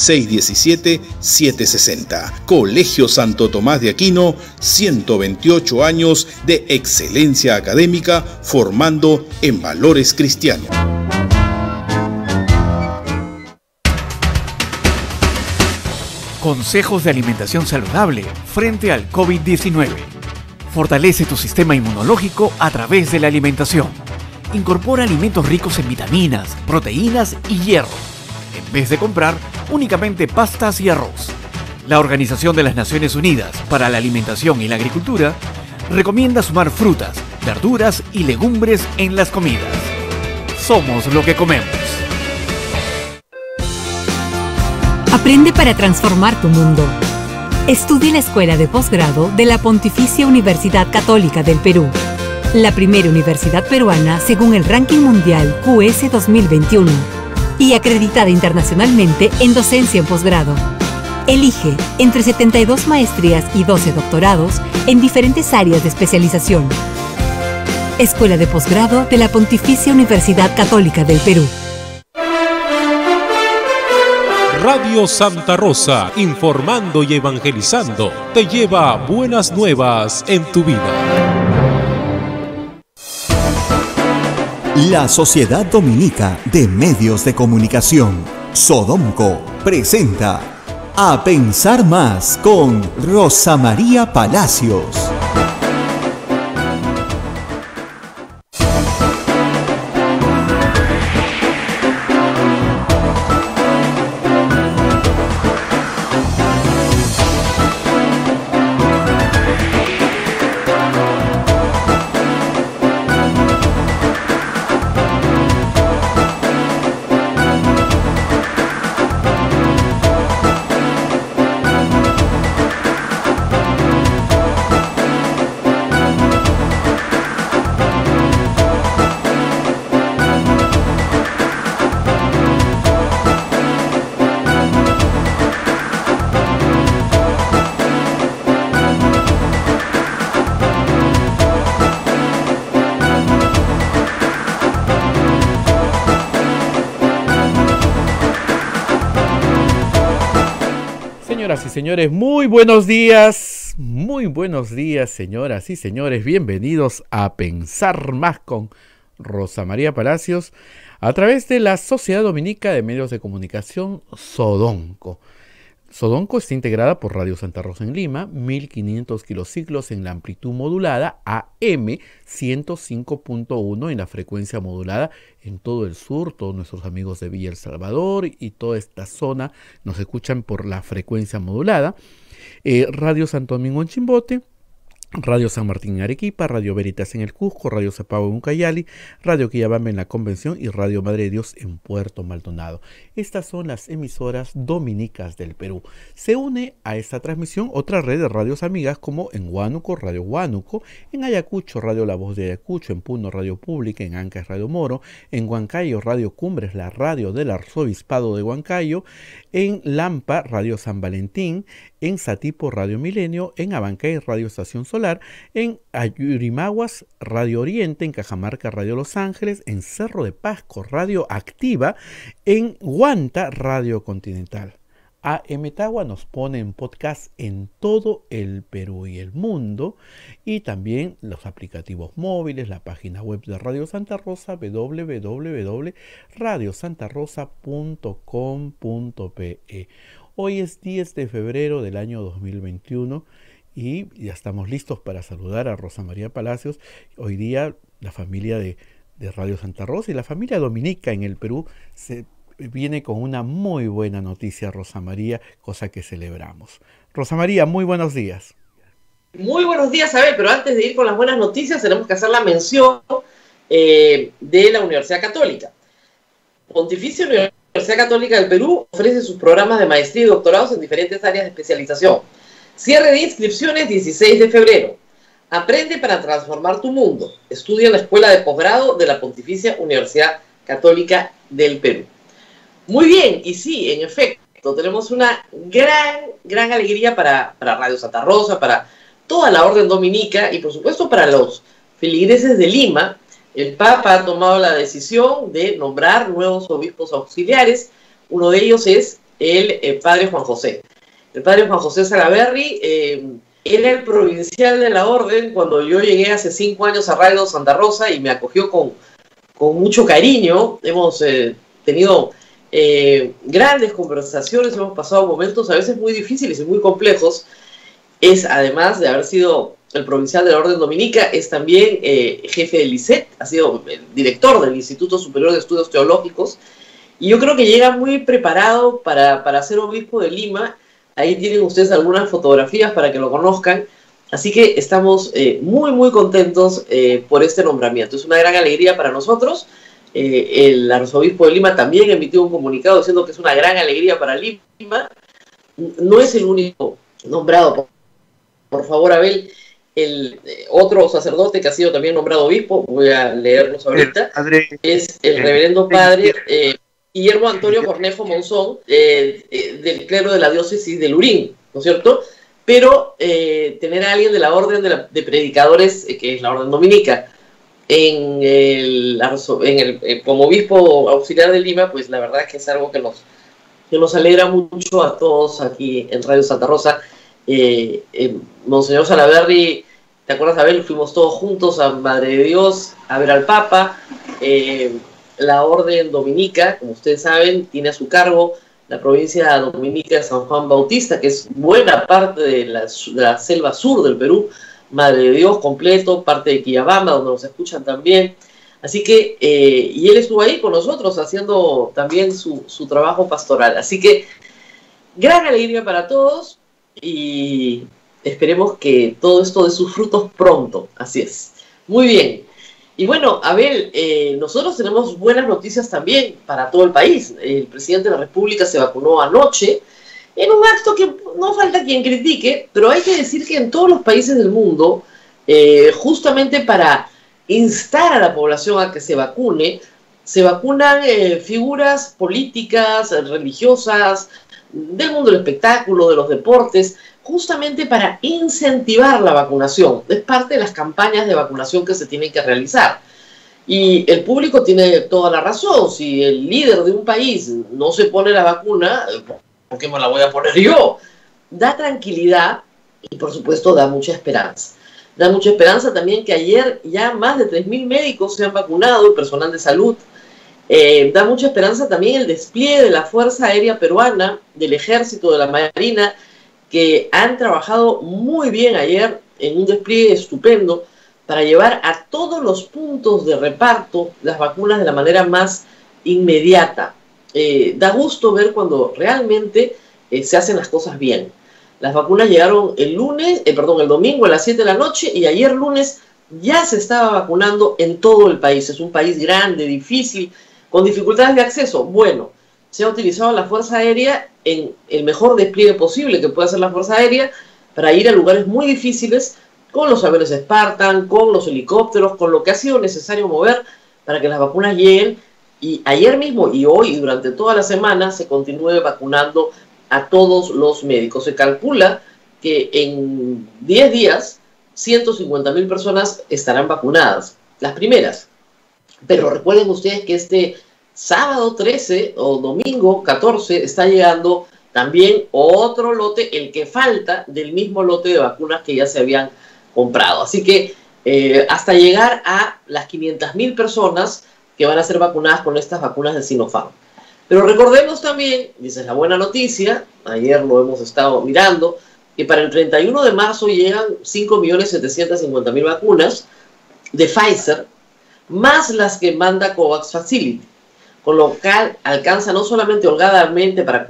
617-760. Colegio Santo Tomás de Aquino, 128 años de excelencia académica formando en valores cristianos. Consejos de alimentación saludable frente al COVID-19. Fortalece tu sistema inmunológico a través de la alimentación. Incorpora alimentos ricos en vitaminas, proteínas y hierro, en vez de comprar únicamente pastas y arroz. La Organización de las Naciones Unidas para la Alimentación y la Agricultura recomienda sumar frutas, verduras y legumbres en las comidas. Somos lo que comemos. Aprende para transformar tu mundo. Estudia en la Escuela de Posgrado de la Pontificia Universidad Católica del Perú, la primera universidad peruana según el ranking mundial QS 2021 y acreditada internacionalmente en docencia en posgrado. Elige entre 72 maestrías y 12 doctorados en diferentes áreas de especialización. Escuela de Posgrado de la Pontificia Universidad Católica del Perú. Radio Santa Rosa, informando y evangelizando, te lleva buenas nuevas en tu vida. La Sociedad Dominica de Medios de Comunicación, Sodomco, presenta A Pensar Más con Rosa María Palacios. Señoras y señores, muy buenos días, señoras y señores, bienvenidos a Pensar Más con Rosa María Palacios a través de la Sociedad Dominica de Medios de Comunicación, Sodomco. Sodomco está integrada por Radio Santa Rosa en Lima, 1500 kilociclos en la amplitud modulada, AM 105.1 en la frecuencia modulada en todo el sur. Todos nuestros amigos de Villa El Salvador y toda esta zona nos escuchan por la frecuencia modulada. Radio Santo Domingo en Chimbote, Radio San Martín en Arequipa, Radio Veritas en el Cusco, Radio Zapao en Ucayali, Radio Quillabamba en la Convención y Radio Madre de Dios en Puerto Maldonado. Estas son las emisoras dominicas del Perú. Se une a esta transmisión otra red de radios amigas como en Huánuco, Radio Huánuco, en Ayacucho, Radio La Voz de Ayacucho, en Puno, Radio Pública, en Ancash, Radio Moro, en Huancayo, Radio Cumbres, la radio del Arzobispado de Huancayo, en Lampa, Radio San Valentín, en Satipo, Radio Milenio, en Abancay, Radio Estación Solar, en Ayurimaguas, Radio Oriente, en Cajamarca, Radio Los Ángeles, en Cerro de Pasco, Radio Activa, en Huanta, Radio Continental. AM Tagua nos pone en podcast en todo el Perú y el mundo, y también los aplicativos móviles, la página web de Radio Santa Rosa, www.radiosantarosa.com.pe. Hoy es 10 de febrero del año 2021 y ya estamos listos para saludar a Rosa María Palacios. Hoy día la familia de Radio Santa Rosa y la familia dominica en el Perú se viene con una muy buena noticia, Rosa María, cosa que celebramos. Rosa María, muy buenos días. Muy buenos días, Abel, pero antes de ir con las buenas noticias tenemos que hacer la mención de la Universidad Católica. Pontificia Universidad Católica del Perú ofrece sus programas de maestría y doctorados en diferentes áreas de especialización. Cierre de inscripciones 16 de febrero. Aprende para transformar tu mundo. Estudia en la Escuela de Posgrado de la Pontificia Universidad Católica del Perú. Muy bien, y sí, en efecto, tenemos una gran alegría para Radio Santa Rosa, para toda la Orden Dominica y por supuesto para los feligreses de Lima. El Papa ha tomado la decisión de nombrar nuevos obispos auxiliares. Uno de ellos es el padre Juan José. El padre Juan José Salaverry era el provincial de la orden cuando yo llegué hace 5 años a Radio Santa Rosa y me acogió con mucho cariño. Hemos tenido grandes conversaciones, hemos pasado momentos a veces muy difíciles y muy complejos. Es, además de haber sido el provincial de la Orden Dominica, es también jefe del ISET, ha sido el director del Instituto Superior de Estudios Teológicos, y yo creo que llega muy preparado para ser obispo de Lima. Ahí tienen ustedes algunas fotografías para que lo conozcan. Así que estamos muy, muy contentos por este nombramiento. Es una gran alegría para nosotros. El arzobispo de Lima también emitió un comunicado diciendo que es una gran alegría para Lima. No es el único nombrado. Por favor, Abel, el otro sacerdote que ha sido también nombrado obispo, voy a leerlos ahorita, es el reverendo padre Guillermo Antonio Cornejo Monzón, del clero de la diócesis de Lurín, ¿no es cierto? Pero tener a alguien de la orden de predicadores, que es la orden dominica, como obispo auxiliar de Lima, pues la verdad es que es algo que nos alegra mucho a todos aquí en Radio Santa Rosa. Monseñor Salaverry, ¿te acuerdas, Abel? Fuimos todos juntos a Madre de Dios a ver al Papa. La orden dominica, como ustedes saben, tiene a su cargo la provincia dominica de San Juan Bautista, que es buena parte de la selva sur del Perú. Madre de Dios completo, parte de Quillabamba, donde nos escuchan también. Así que, y él estuvo ahí con nosotros haciendo también su trabajo pastoral. Así que, gran alegría para todos y esperemos que todo esto dé sus frutos pronto. Así es. Muy bien. Y bueno, Abel, nosotros tenemos buenas noticias también para todo el país. El presidente de la República se vacunó anoche en un acto que no falta quien critique, pero hay que decir que en todos los países del mundo, justamente para instar a la población a que se vacune, se vacunan figuras políticas, religiosas, del mundo del espectáculo, de los deportes, justamente para incentivar la vacunación. Es parte de las campañas de vacunación que se tienen que realizar. Y el público tiene toda la razón. Si el líder de un país no se pone la vacuna, ¿por qué me la voy a poner yo? Da tranquilidad y, por supuesto, da mucha esperanza. Da mucha esperanza también que ayer ya más de 3.000 médicos se han vacunado, el personal de salud. Da mucha esperanza también el despliegue de la Fuerza Aérea Peruana, del Ejército, de la Marina, que han trabajado muy bien ayer en un despliegue estupendo para llevar a todos los puntos de reparto las vacunas de la manera más inmediata. Da gusto ver cuando realmente se hacen las cosas bien. Las vacunas llegaron el domingo a las 7 de la noche y ayer lunes ya se estaba vacunando en todo el país. Es un país grande, difícil, con dificultades de acceso. Bueno, se ha utilizado la Fuerza Aérea en el mejor despliegue posible que puede hacer la Fuerza Aérea para ir a lugares muy difíciles con los aviones Spartan, con los helicópteros, con lo que ha sido necesario mover para que las vacunas lleguen. Y ayer mismo y hoy, durante toda la semana, se continúe vacunando a todos los médicos. Se calcula que en 10 días 150.000 personas estarán vacunadas, las primeras. Pero recuerden ustedes que este sábado 13 o domingo 14 está llegando también otro lote, el que falta del mismo lote de vacunas que ya se habían comprado. Así que hasta llegar a las 500.000 personas que van a ser vacunadas con estas vacunas de Sinopharm. Pero recordemos también, y esa es la buena noticia, ayer lo hemos estado mirando, que para el 31 de marzo llegan 5.750.000 vacunas de Pfizer, más las que manda COVAX Facility, con lo cual alcanza no solamente holgadamente para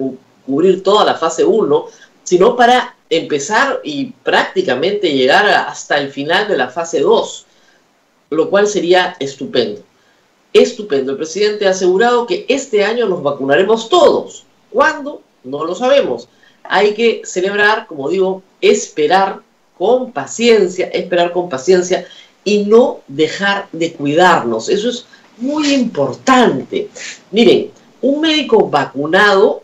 cubrir toda la fase 1, sino para empezar y prácticamente llegar hasta el final de la fase 2, lo cual sería estupendo. Estupendo. El presidente ha asegurado que este año nos vacunaremos todos. ¿Cuándo? No lo sabemos. Hay que celebrar, como digo, esperar con paciencia y no dejar de cuidarnos. Eso es muy importante. Miren, un médico vacunado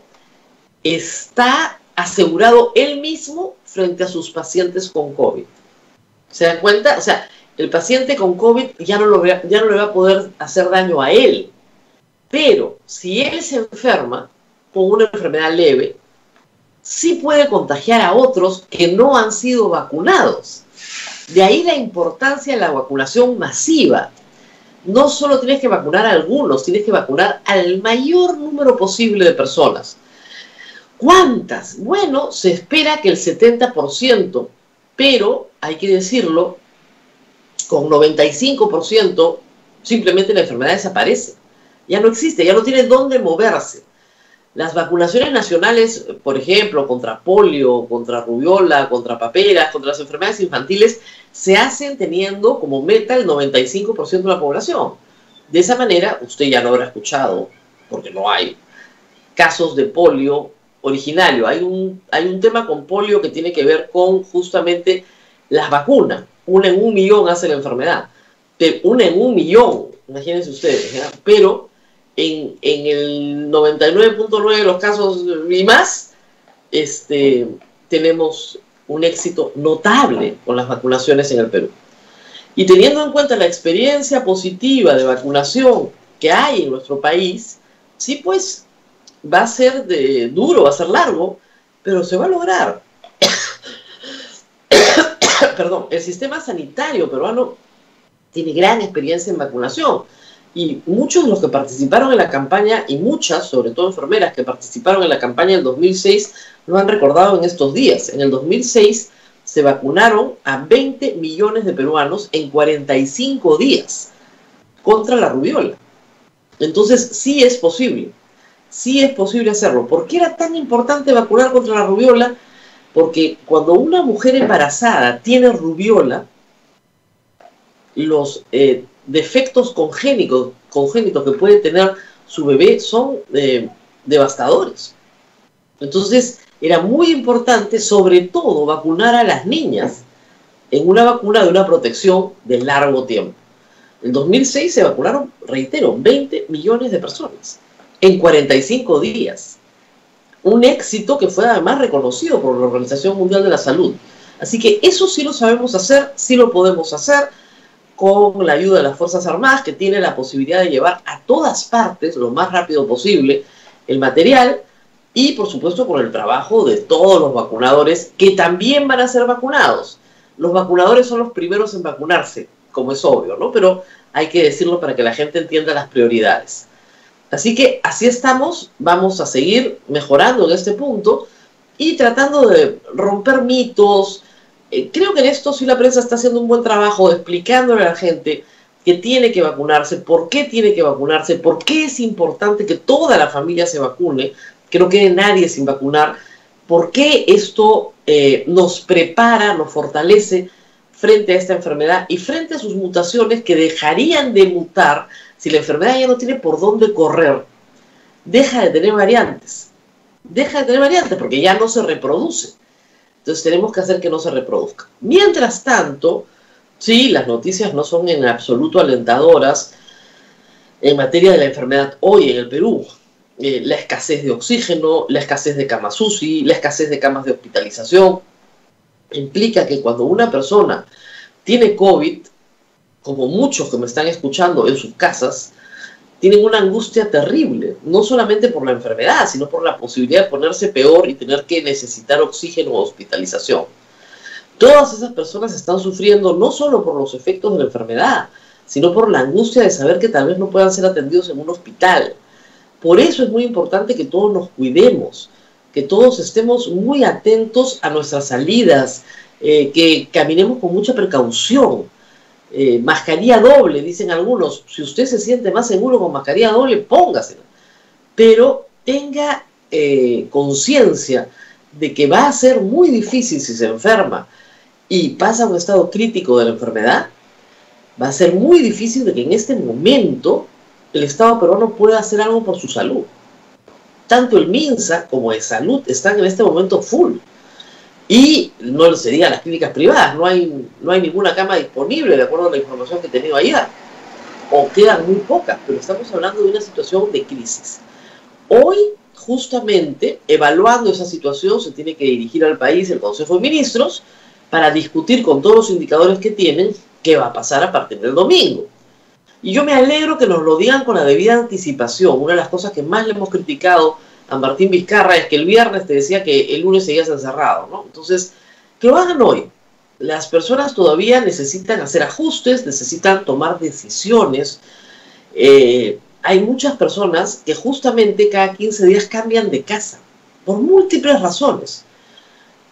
está asegurado él mismo frente a sus pacientes con COVID. ¿Se dan cuenta? O sea, el paciente con COVID ya no le va a poder hacer daño a él. Pero si él se enferma, con una enfermedad leve sí puede contagiar a otros que no han sido vacunados. De ahí la importancia de la vacunación masiva. No solo tienes que vacunar a algunos, tienes que vacunar al mayor número posible de personas. ¿Cuántas? Bueno, se espera que el 70%, pero hay que decirlo, con 95% simplemente la enfermedad desaparece. Ya no existe, ya no tiene dónde moverse. Las vacunaciones nacionales, por ejemplo, contra polio, contra rubiola, contra paperas, contra las enfermedades infantiles, se hacen teniendo como meta el 95% de la población. De esa manera, usted ya no habrá escuchado, porque no hay casos de polio originario. Hay un tema con polio que tiene que ver con justamente las vacunas. 1 en 1 millón hace la enfermedad. Pero 1 en 1 millón, imagínense ustedes, ¿ya? Pero en el 99.9 de los casos y más, tenemos un éxito notable con las vacunaciones en el Perú. Y teniendo en cuenta la experiencia positiva de vacunación que hay en nuestro país, sí, pues va a ser duro, va a ser largo, pero se va a lograr. Perdón, el sistema sanitario peruano tiene gran experiencia en vacunación. Y muchos de los que participaron en la campaña, y muchas, sobre todo enfermeras, que participaron en la campaña del 2006, lo han recordado en estos días. En el 2006 se vacunaron a 20 millones de peruanos en 45 días contra la rubiola. Entonces, sí es posible hacerlo. ¿Por qué era tan importante vacunar contra la rubiola? Porque cuando una mujer embarazada tiene rubiola, los defectos congénitos que puede tener su bebé son devastadores. Entonces, era muy importante, sobre todo, vacunar a las niñas en una vacuna de una protección de largo tiempo. En 2006 se vacunaron, reitero, 20 millones de personas en 45 días. Un éxito que fue además reconocido por la Organización Mundial de la Salud. Así que eso sí lo sabemos hacer, sí lo podemos hacer, con la ayuda de las Fuerzas Armadas, que tiene la posibilidad de llevar a todas partes, lo más rápido posible, el material, y por supuesto con el trabajo de todos los vacunadores, que también van a ser vacunados. Los vacunadores son los primeros en vacunarse, como es obvio, ¿no? Pero hay que decirlo para que la gente entienda las prioridades. Así que así estamos, vamos a seguir mejorando en este punto, y tratando de romper mitos. Creo que en esto sí la prensa está haciendo un buen trabajo de explicándole a la gente que tiene que vacunarse, por qué tiene que vacunarse, por qué es importante que toda la familia se vacune, que no quede nadie sin vacunar, por qué esto nos prepara, nos fortalece frente a esta enfermedad y frente a sus mutaciones que dejarían de mutar si la enfermedad ya no tiene por dónde correr. Deja de tener variantes porque ya no se reproduce. Entonces tenemos que hacer que no se reproduzca. Mientras tanto, sí, las noticias no son en absoluto alentadoras en materia de la enfermedad hoy en el Perú. La escasez de oxígeno, la escasez de camas UCI, la escasez de camas de hospitalización, implica que cuando una persona tiene COVID, como muchos que me están escuchando en sus casas, tienen una angustia terrible, no solamente por la enfermedad, sino por la posibilidad de ponerse peor y tener que necesitar oxígeno o hospitalización. Todas esas personas están sufriendo no solo por los efectos de la enfermedad, sino por la angustia de saber que tal vez no puedan ser atendidos en un hospital. Por eso es muy importante que todos nos cuidemos, que todos estemos muy atentos a nuestras salidas, que caminemos con mucha precaución. Mascarilla doble, dicen algunos. Si usted se siente más seguro con mascarilla doble, póngasela. Pero tenga conciencia de que va a ser muy difícil si se enferma y pasa a un estado crítico de la enfermedad. Va a ser muy difícil de que en este momento el Estado peruano pueda hacer algo por su salud. Tanto el MINSA como el Salud están en este momento full. Y no se diga las clínicas privadas, no hay ninguna cama disponible, de acuerdo a la información que he tenido ayer. O quedan muy pocas, pero estamos hablando de una situación de crisis. Hoy, justamente, evaluando esa situación, se tiene que dirigir al país el Consejo de Ministros para discutir con todos los indicadores que tienen qué va a pasar a partir del domingo. Y yo me alegro que nos lo digan con la debida anticipación. Una de las cosas que más le hemos criticado a Martín Vizcarra es que el viernes te decía que el lunes seguías encerrado, ¿no? Entonces, que lo hagan hoy. Las personas todavía necesitan hacer ajustes, necesitan tomar decisiones. Hay muchas personas que justamente cada 15 días cambian de casa, por múltiples razones.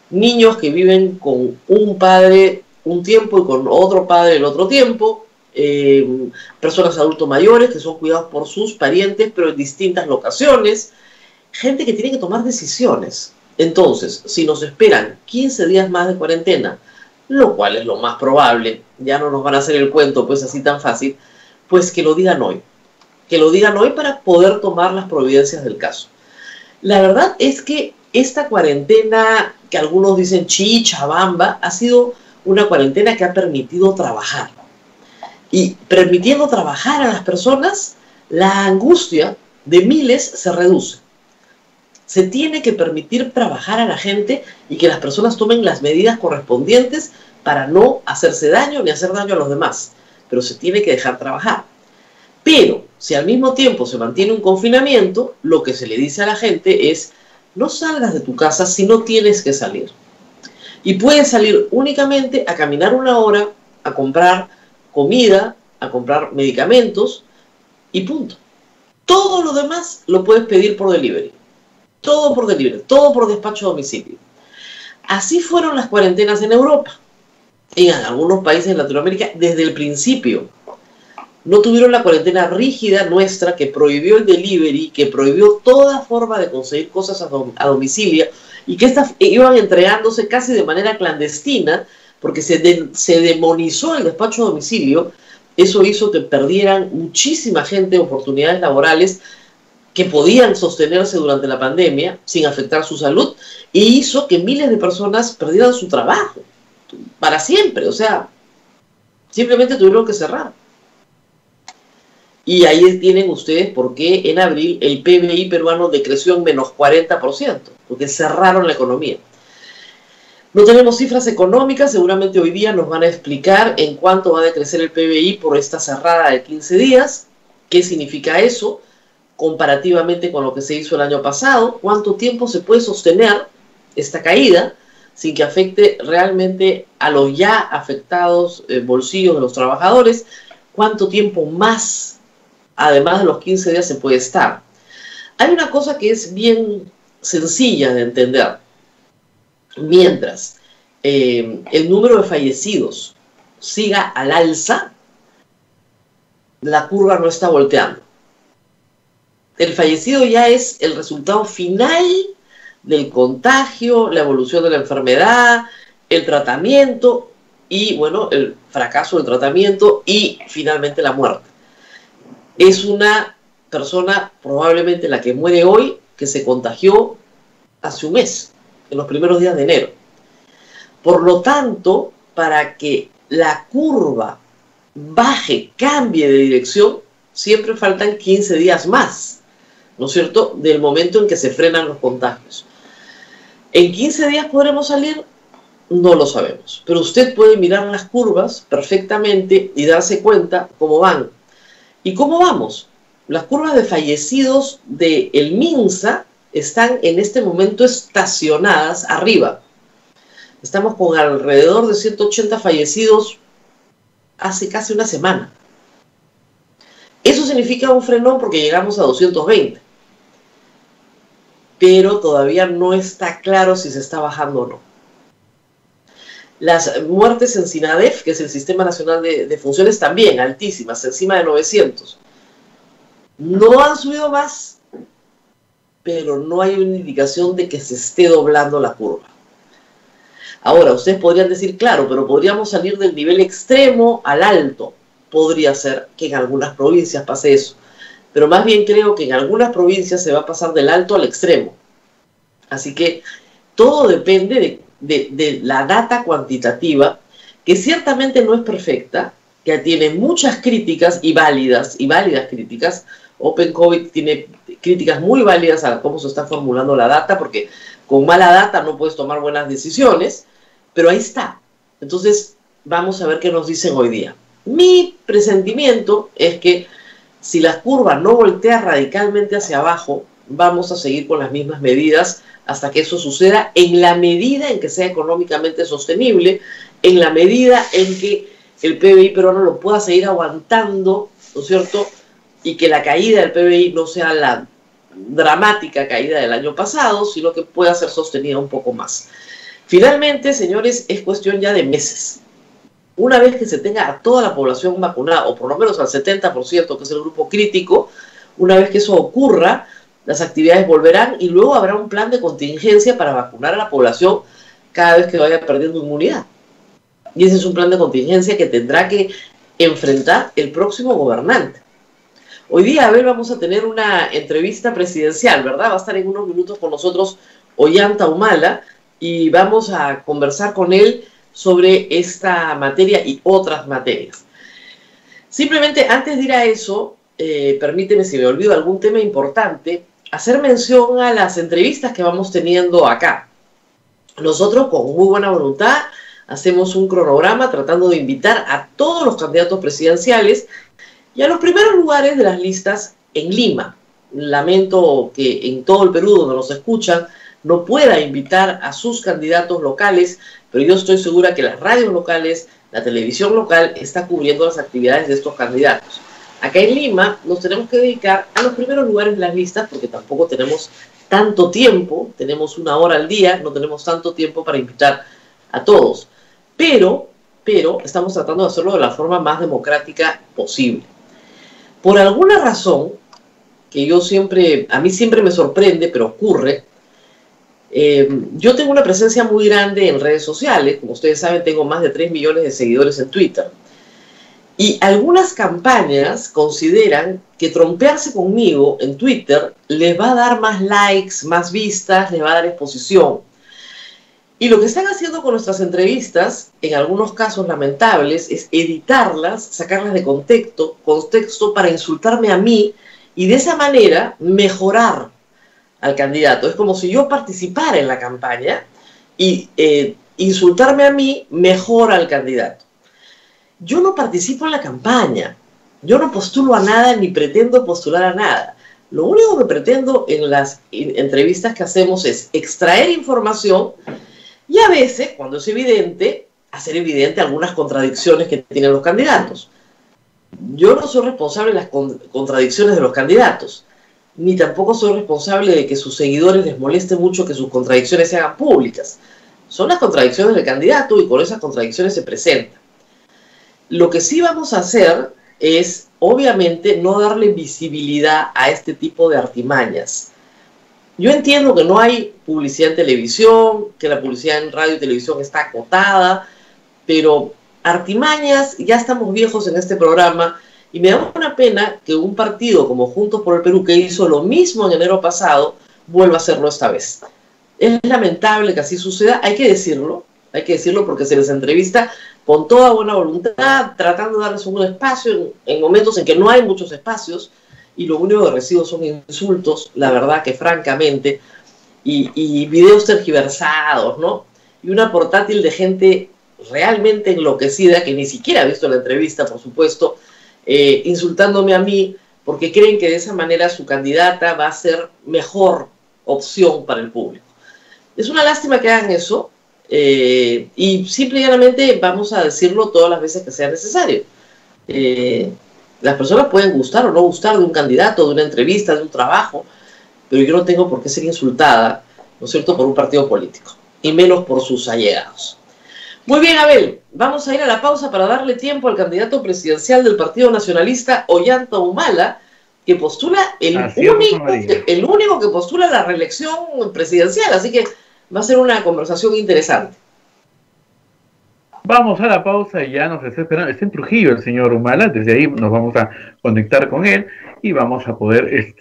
Niños que viven con un padre un tiempo y con otro padre el otro tiempo, personas adultos mayores que son cuidados por sus parientes, pero en distintas locaciones, gente que tiene que tomar decisiones. Entonces, si nos esperan 15 días más de cuarentena, lo cual es lo más probable, ya no nos van a hacer el cuento pues así tan fácil, pues que lo digan hoy. Que lo digan hoy para poder tomar las providencias del caso. La verdad es que esta cuarentena, que algunos dicen chicha, bamba, ha sido una cuarentena que ha permitido trabajar. Y permitiendo trabajar a las personas, la angustia de miles se reduce. Se tiene que permitir trabajar a la gente y que las personas tomen las medidas correspondientes para no hacerse daño ni hacer daño a los demás. Pero se tiene que dejar trabajar. Pero si al mismo tiempo se mantiene un confinamiento, lo que se le dice a la gente es: no salgas de tu casa si no tienes que salir. Y puedes salir únicamente a caminar una hora, a comprar comida, a comprar medicamentos y punto. Todo lo demás lo puedes pedir por delivery. Todo por delivery, todo por despacho a domicilio. Así fueron las cuarentenas en Europa. En algunos países de Latinoamérica desde el principio. No tuvieron la cuarentena rígida nuestra que prohibió el delivery, que prohibió toda forma de conseguir cosas a domicilio y que estas iban entregándose casi de manera clandestina porque se demonizó el despacho a domicilio. Eso hizo que perdieran muchísima gente oportunidades laborales que podían sostenerse durante la pandemia sin afectar su salud, e hizo que miles de personas perdieran su trabajo para siempre. O sea, simplemente tuvieron que cerrar. Y ahí tienen ustedes por qué en abril el PBI peruano decreció en menos 40%, porque cerraron la economía. No tenemos cifras económicas, seguramente hoy día nos van a explicar en cuánto va a decrecer el PBI por esta cerrada de 15 días, qué significa eso comparativamente con lo que se hizo el año pasado, cuánto tiempo se puede sostener esta caída sin que afecte realmente a los ya afectados bolsillos de los trabajadores, cuánto tiempo más, además de los 15 días, se puede estar. Hay una cosa que es bien sencilla de entender. Mientras el número de fallecidos siga al alza, la curva no está volteando. El fallecido ya es el resultado final del contagio, la evolución de la enfermedad, el tratamiento y, bueno, el fracaso del tratamiento y finalmente la muerte. Es una persona, probablemente la que muere hoy, que se contagió hace un mes, en los primeros días de enero. Por lo tanto, para que la curva baje, cambie de dirección, siempre faltan 15 días más, ¿no es cierto?, del momento en que se frenan los contagios. ¿En 15 días podremos salir? No lo sabemos. Pero usted puede mirar las curvas perfectamente y darse cuenta cómo van. ¿Y cómo vamos? Las curvas de fallecidos del MINSA están en este momento estacionadas arriba. Estamos con alrededor de 180 fallecidos hace casi una semana. Eso significa un frenón porque llegamos a 220. Pero todavía no está claro si se está bajando o no. Las muertes en SINADEF, que es el Sistema Nacional de Funciones, también altísimas, encima de 900. No han subido más, pero no hay una indicación de que se esté doblando la curva. Ahora, ustedes podrían decir, claro, pero podríamos salir del nivel extremo al alto. Podría ser que en algunas provincias pase eso. Pero más bien creo que en algunas provincias se va a pasar del alto al extremo. Así que todo depende de la data cuantitativa, que ciertamente no es perfecta, que tiene muchas críticas y válidas críticas. Open COVID tiene críticas muy válidas a cómo se está formulando la data, porque con mala data no puedes tomar buenas decisiones, pero ahí está. Entonces, vamos a ver qué nos dicen hoy día. Mi presentimiento es que si la curva no voltea radicalmente hacia abajo, vamos a seguir con las mismas medidas hasta que eso suceda, en la medida en que sea económicamente sostenible, en la medida en que el PBI peruano lo pueda seguir aguantando, ¿no es cierto? Y que la caída del PBI no sea la dramática caída del año pasado, sino que pueda ser sostenida un poco más. Finalmente, señores, es cuestión ya de meses. Una vez que se tenga a toda la población vacunada, o por lo menos al 70%, que es el grupo crítico, una vez que eso ocurra, las actividades volverán y luego habrá un plan de contingencia para vacunar a la población cada vez que vaya perdiendo inmunidad. Y ese es un plan de contingencia que tendrá que enfrentar el próximo gobernante. Hoy día, Abel, vamos a tener una entrevista presidencial, ¿verdad? Va a estar en unos minutos con nosotros Ollanta Humala y vamos a conversar con él sobre esta materia y otras materias. Simplemente, antes de ir a eso, permíteme, si me olvido algún tema importante, hacer mención a las entrevistas que vamos teniendo acá. Nosotros, con muy buena voluntad, hacemos un cronograma tratando de invitar a todos los candidatos presidenciales y a los primeros lugares de las listas en Lima. Lamento que en todo el Perú, donde nos escuchan, no pueda invitar a sus candidatos locales, pero yo estoy segura que las radios locales, la televisión local, está cubriendo las actividades de estos candidatos. Acá en Lima nos tenemos que dedicar a los primeros lugares de las listas porque tampoco tenemos tanto tiempo, tenemos 1 hora al día, no tenemos tanto tiempo para invitar a todos. Pero estamos tratando de hacerlo de la forma más democrática posible. Por alguna razón, que a mí siempre me sorprende, pero ocurre, yo tengo una presencia muy grande en redes sociales, como ustedes saben, tengo más de 3 millones de seguidores en Twitter. Y algunas campañas consideran que trompearse conmigo en Twitter les va a dar más likes, más vistas, les va a dar exposición. Y lo que están haciendo con nuestras entrevistas, en algunos casos lamentables, es editarlas, sacarlas de contexto para insultarme a mí y de esa manera mejorar al candidato. Es como si yo participara en la campaña y insultarme a mí mejora al candidato. Yo no participo en la campaña, yo no postulo a nada ni pretendo postular a nada. Lo único que pretendo en las entrevistas que hacemos es extraer información y a veces, cuando es evidente, hacer evidente algunas contradicciones que tienen los candidatos. Yo no soy responsable de las contradicciones de los candidatos, ni tampoco soy responsable de que sus seguidores les moleste mucho que sus contradicciones se hagan públicas. Son las contradicciones del candidato y con esas contradicciones se presentan. Lo que sí vamos a hacer es, obviamente, no darle visibilidad a este tipo de artimañas. Yo entiendo que no hay publicidad en televisión, que la publicidad en radio y televisión está acotada, pero artimañas, ya estamos viejos en este programa, y me da una pena que un partido como Juntos por el Perú, que hizo lo mismo en enero pasado, vuelva a hacerlo esta vez. Es lamentable que así suceda, hay que decirlo porque se les entrevista con toda buena voluntad, tratando de darles un espacio en momentos en que no hay muchos espacios, y lo único que recibo son insultos, la verdad que francamente, y videos tergiversados, ¿no? Y una portátil de gente realmente enloquecida, que ni siquiera ha visto la entrevista, por supuesto, insultándome a mí, porque creen que de esa manera su candidata va a ser mejor opción para el público. Es una lástima que hagan eso, y simple y llanamente vamos a decirlo todas las veces que sea necesario. Las personas pueden gustar o no gustar de un candidato, de una entrevista, de un trabajo, pero yo no tengo por qué ser insultada, ¿no es cierto?, por un partido político, y menos por sus allegados. Muy bien, Abel, vamos a ir a la pausa para darle tiempo al candidato presidencial del Partido Nacionalista, Ollanta Humala, que postula el único que postula la reelección presidencial, así que va a ser una conversación interesante. Vamos a la pausa y ya nos está esperando. Está en Trujillo el señor Humala, desde ahí nos vamos a conectar con él y vamos a poder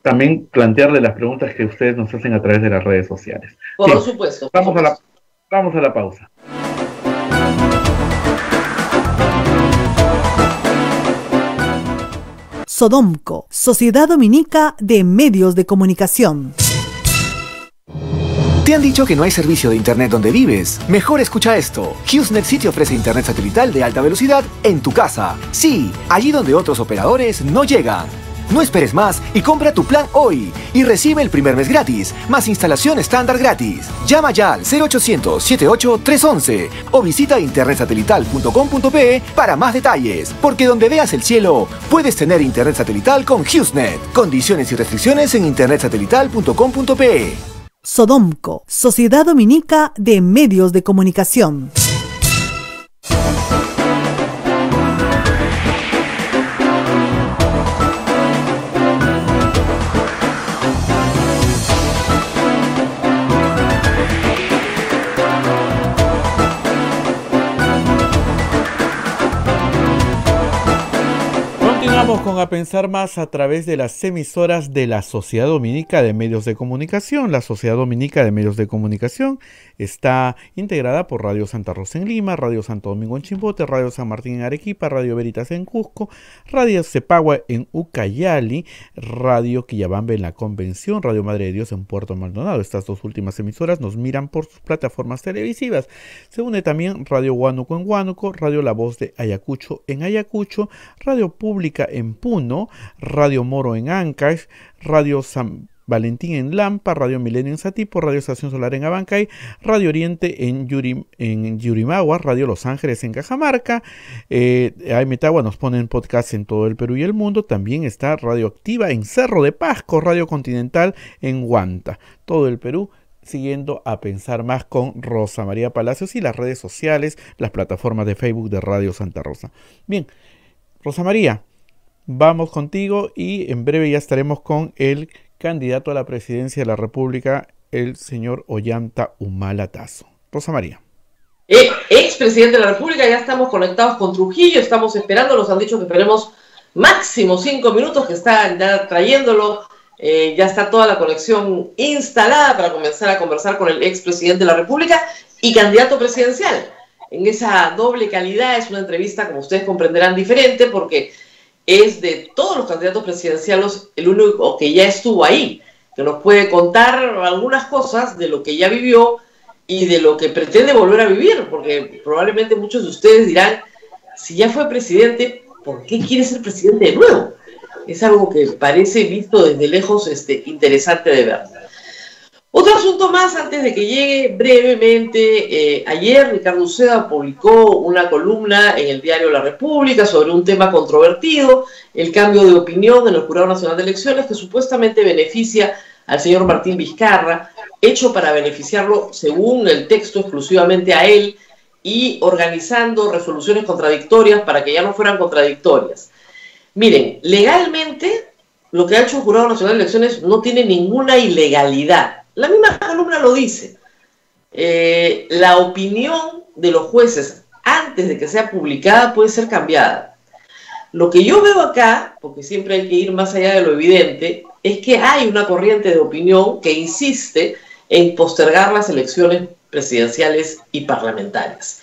también plantearle las preguntas que ustedes nos hacen a través de las redes sociales. Por supuesto. Vamos a la pausa. Sodomco, Sociedad Dominica de Medios de Comunicación. ¿Te han dicho que no hay servicio de internet donde vives? Mejor escucha esto. HughesNet City ofrece internet satelital de alta velocidad en tu casa. Sí, allí donde otros operadores no llegan. No esperes más y compra tu plan hoy y recibe el primer mes gratis, más instalación estándar gratis. Llama ya al 0800 78 311 o visita internetsatelital.com.pe para más detalles, porque donde veas el cielo, puedes tener internet satelital con HughesNet. Condiciones y restricciones en internetsatelital.com.pe. Sodomco, Sociedad Dominica de Medios de Comunicación. Continuamos con A Pensar Más a través de las emisoras de la Sociedad Dominica de Medios de Comunicación. La Sociedad Dominica de Medios de Comunicación está integrada por Radio Santa Rosa en Lima, Radio Santo Domingo en Chimbote, Radio San Martín en Arequipa, Radio Veritas en Cusco, Radio Cepagua en Ucayali, Radio Quillabamba en La Convención, Radio Madre de Dios en Puerto Maldonado. Estas dos últimas emisoras nos miran por sus plataformas televisivas. Se une también Radio Huánuco en Huánuco, Radio La Voz de Ayacucho en Ayacucho, Radio Pública en Puno, Radio Moro en Ancash, Radio San Valentín en Lampa, Radio Milenio en Satipo, Radio Estación Solar en Abancay, Radio Oriente en Yurimagua, Radio Los Ángeles en Cajamarca. Metagua nos ponen podcast en todo el Perú y el mundo. También está Radio Activa en Cerro de Pasco, Radio Continental en Huanta. Todo el Perú siguiendo A Pensar Más con Rosa María Palacios y las redes sociales, las plataformas de Facebook de Radio Santa Rosa. Bien, Rosa María, vamos contigo y en breve ya estaremos con el candidato a la presidencia de la República, el señor Ollanta Humala Tazo. Rosa María. Expresidente de la República, ya estamos conectados con Trujillo, estamos esperando, nos han dicho que esperemos máximo 5 minutos, que están ya trayéndolo, ya está toda la conexión instalada para comenzar a conversar con el expresidente de la República y candidato presidencial. En esa doble calidad es una entrevista, como ustedes comprenderán, diferente, porque es de todos los candidatos presidenciales el único que ya estuvo ahí, que nos puede contar algunas cosas de lo que ya vivió y de lo que pretende volver a vivir, porque probablemente muchos de ustedes dirán, si ya fue presidente, ¿por qué quiere ser presidente de nuevo? Es algo que parece, visto desde lejos, interesante de ver. Otro asunto más antes de que llegue brevemente. Ayer Ricardo Uceda publicó una columna en el diario La República sobre un tema controvertido, el cambio de opinión en el Jurado Nacional de Elecciones, que supuestamente beneficia al señor Martín Vizcarra, hecho para beneficiarlo, según el texto, exclusivamente a él, y organizando resoluciones contradictorias para que ya no fueran contradictorias. Miren, legalmente lo que ha hecho el Jurado Nacional de Elecciones no tiene ninguna ilegalidad. La misma columna lo dice. La opinión de los jueces antes de que sea publicada puede ser cambiada. Lo que yo veo acá, porque siempre hay que ir más allá de lo evidente, es que hay una corriente de opinión que insiste en postergar las elecciones presidenciales y parlamentarias.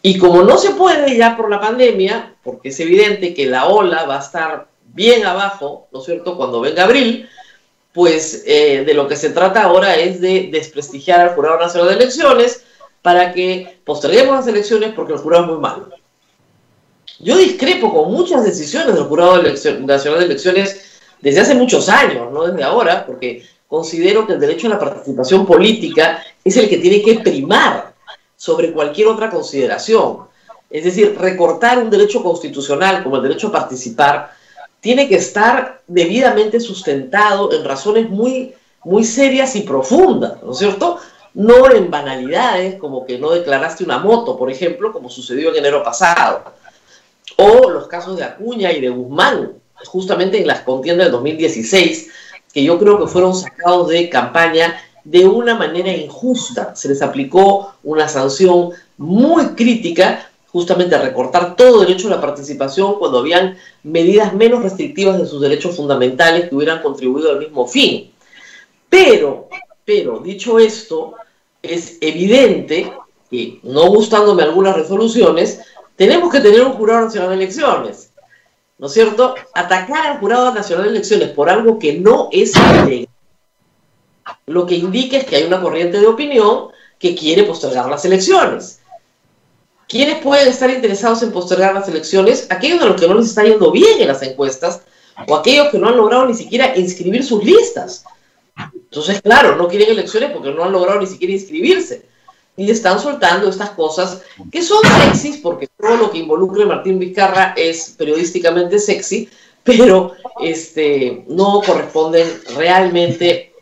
Y como no se puede ya por la pandemia, porque es evidente que la ola va a estar bien abajo, ¿no es cierto?, cuando venga abril, pues de lo que se trata ahora es de desprestigiar al Jurado Nacional de Elecciones para que posterguemos las elecciones porque el jurado es muy malo. Yo discrepo con muchas decisiones del Jurado Nacional de Elecciones desde hace muchos años, no desde ahora, porque considero que el derecho a la participación política es el que tiene que primar sobre cualquier otra consideración. Es decir, recortar un derecho constitucional como el derecho a participar tiene que estar debidamente sustentado en razones muy, muy serias y profundas, ¿no es cierto? No en banalidades como que no declaraste una moto, por ejemplo, como sucedió en enero pasado, o los casos de Acuña y de Guzmán, justamente en las contiendas del 2016, que yo creo que fueron sacados de campaña de una manera injusta. Se les aplicó una sanción muy crítica, justamente a recortar todo derecho a la participación cuando habían medidas menos restrictivas de sus derechos fundamentales que hubieran contribuido al mismo fin. Pero, dicho esto, es evidente que, no gustándome algunas resoluciones, tenemos que tener un Jurado Nacional de Elecciones, ¿no es cierto? Atacar al Jurado Nacional de Elecciones por algo que no es legal, lo que indica es que hay una corriente de opinión que quiere postergar las elecciones. ¿Quiénes pueden estar interesados en postergar las elecciones? Aquellos a los que no les está yendo bien en las encuestas, o aquellos que no han logrado ni siquiera inscribir sus listas. Entonces, claro, no quieren elecciones porque no han logrado ni siquiera inscribirse. Y están soltando estas cosas que son sexys, porque todo lo que involucre a Martín Vizcarra es periodísticamente sexy, pero no corresponden realmente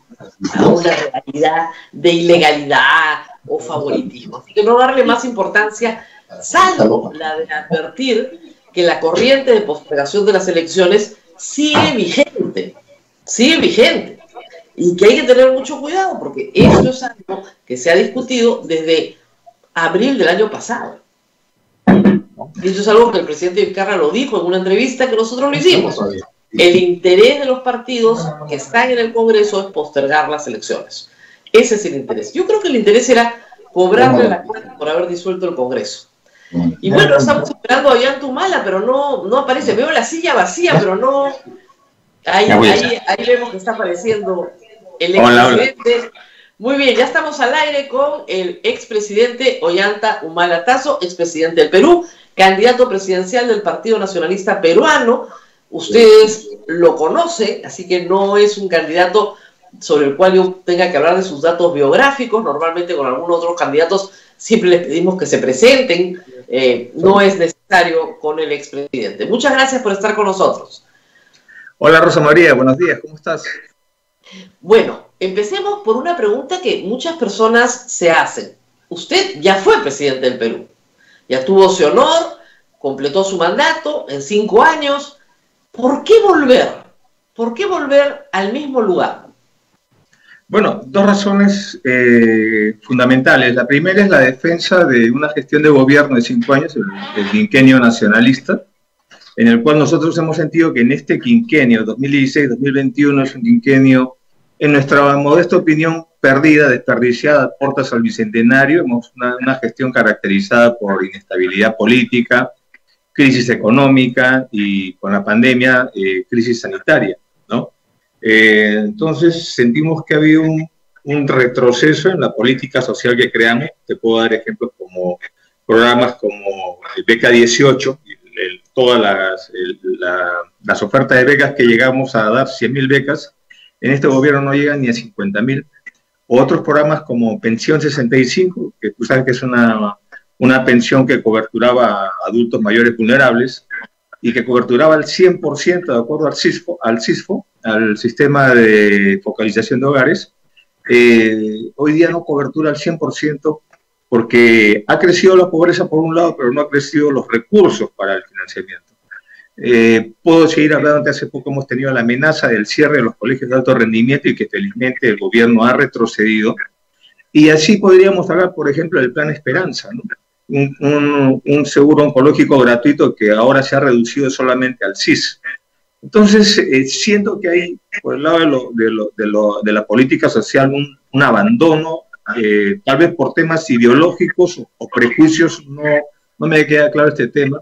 a una realidad de ilegalidad o favoritismo. Así que no darle más importancia, salvo la de advertir que la corriente de postergación de las elecciones sigue vigente, y que hay que tener mucho cuidado, porque esto es algo que se ha discutido desde abril del año pasado. Y eso es algo que el presidente Vizcarra lo dijo en una entrevista que nosotros lo hicimos. El interés de los partidos que están en el Congreso es postergar las elecciones. Ese es el interés. Yo creo que el interés era cobrarle la cuenta por haber disuelto el Congreso. Y bueno, estamos esperando a Ollanta Humala, pero no aparece. Veo la silla vacía, pero no... Ahí vemos que está apareciendo el expresidente. Muy bien, ya estamos al aire con el expresidente Ollanta Humala Tazo, expresidente del Perú, candidato presidencial del Partido Nacionalista Peruano. Ustedes lo conocen, así que no es un candidato sobre el cual yo tenga que hablar de sus datos biográficos. Normalmente con algunos otros candidatos siempre les pedimos que se presenten. No es necesario con el expresidente. Muchas gracias por estar con nosotros. Hola Rosa María, buenos días, ¿cómo estás? Bueno, empecemos por una pregunta que muchas personas se hacen. Usted ya fue presidente del Perú, ya tuvo ese honor, completó su mandato en 5 años. ¿Por qué volver? ¿Por qué volver al mismo lugar? Bueno, 2 razones fundamentales. La primera es la defensa de una gestión de gobierno de 5 años, el quinquenio nacionalista, en el cual nosotros hemos sentido que en este quinquenio, 2016-2021, es un quinquenio, en nuestra modesta opinión, perdida, desperdiciada, puertas al bicentenario. Hemos una gestión caracterizada por inestabilidad política, crisis económica y con la pandemia, crisis sanitaria, ¿no? Entonces sentimos que ha habido un retroceso en la política social que creamos. Te puedo dar ejemplos como programas como Beca 18, todas las ofertas de becas que llegamos a dar, 100.000 becas, en este gobierno no llegan ni a 50.000. Otros programas como Pensión 65, que tú sabes que es una pensión que coberturaba a adultos mayores vulnerables y que coberturaba al 100% de acuerdo al CISFO, al Sistema de Focalización de Hogares. Hoy día no cobertura al 100% porque ha crecido la pobreza por un lado, pero no ha crecido los recursos para el financiamiento. Puedo seguir hablando que hace poco hemos tenido la amenaza del cierre de los colegios de alto rendimiento y que felizmente el gobierno ha retrocedido. Y así podríamos hablar, por ejemplo, del Plan Esperanza, ¿no? Un seguro oncológico gratuito que ahora se ha reducido solamente al CIS. Entonces, siento que hay, por el lado de la política social, un abandono, tal vez por temas ideológicos o prejuicios, no me queda claro este tema.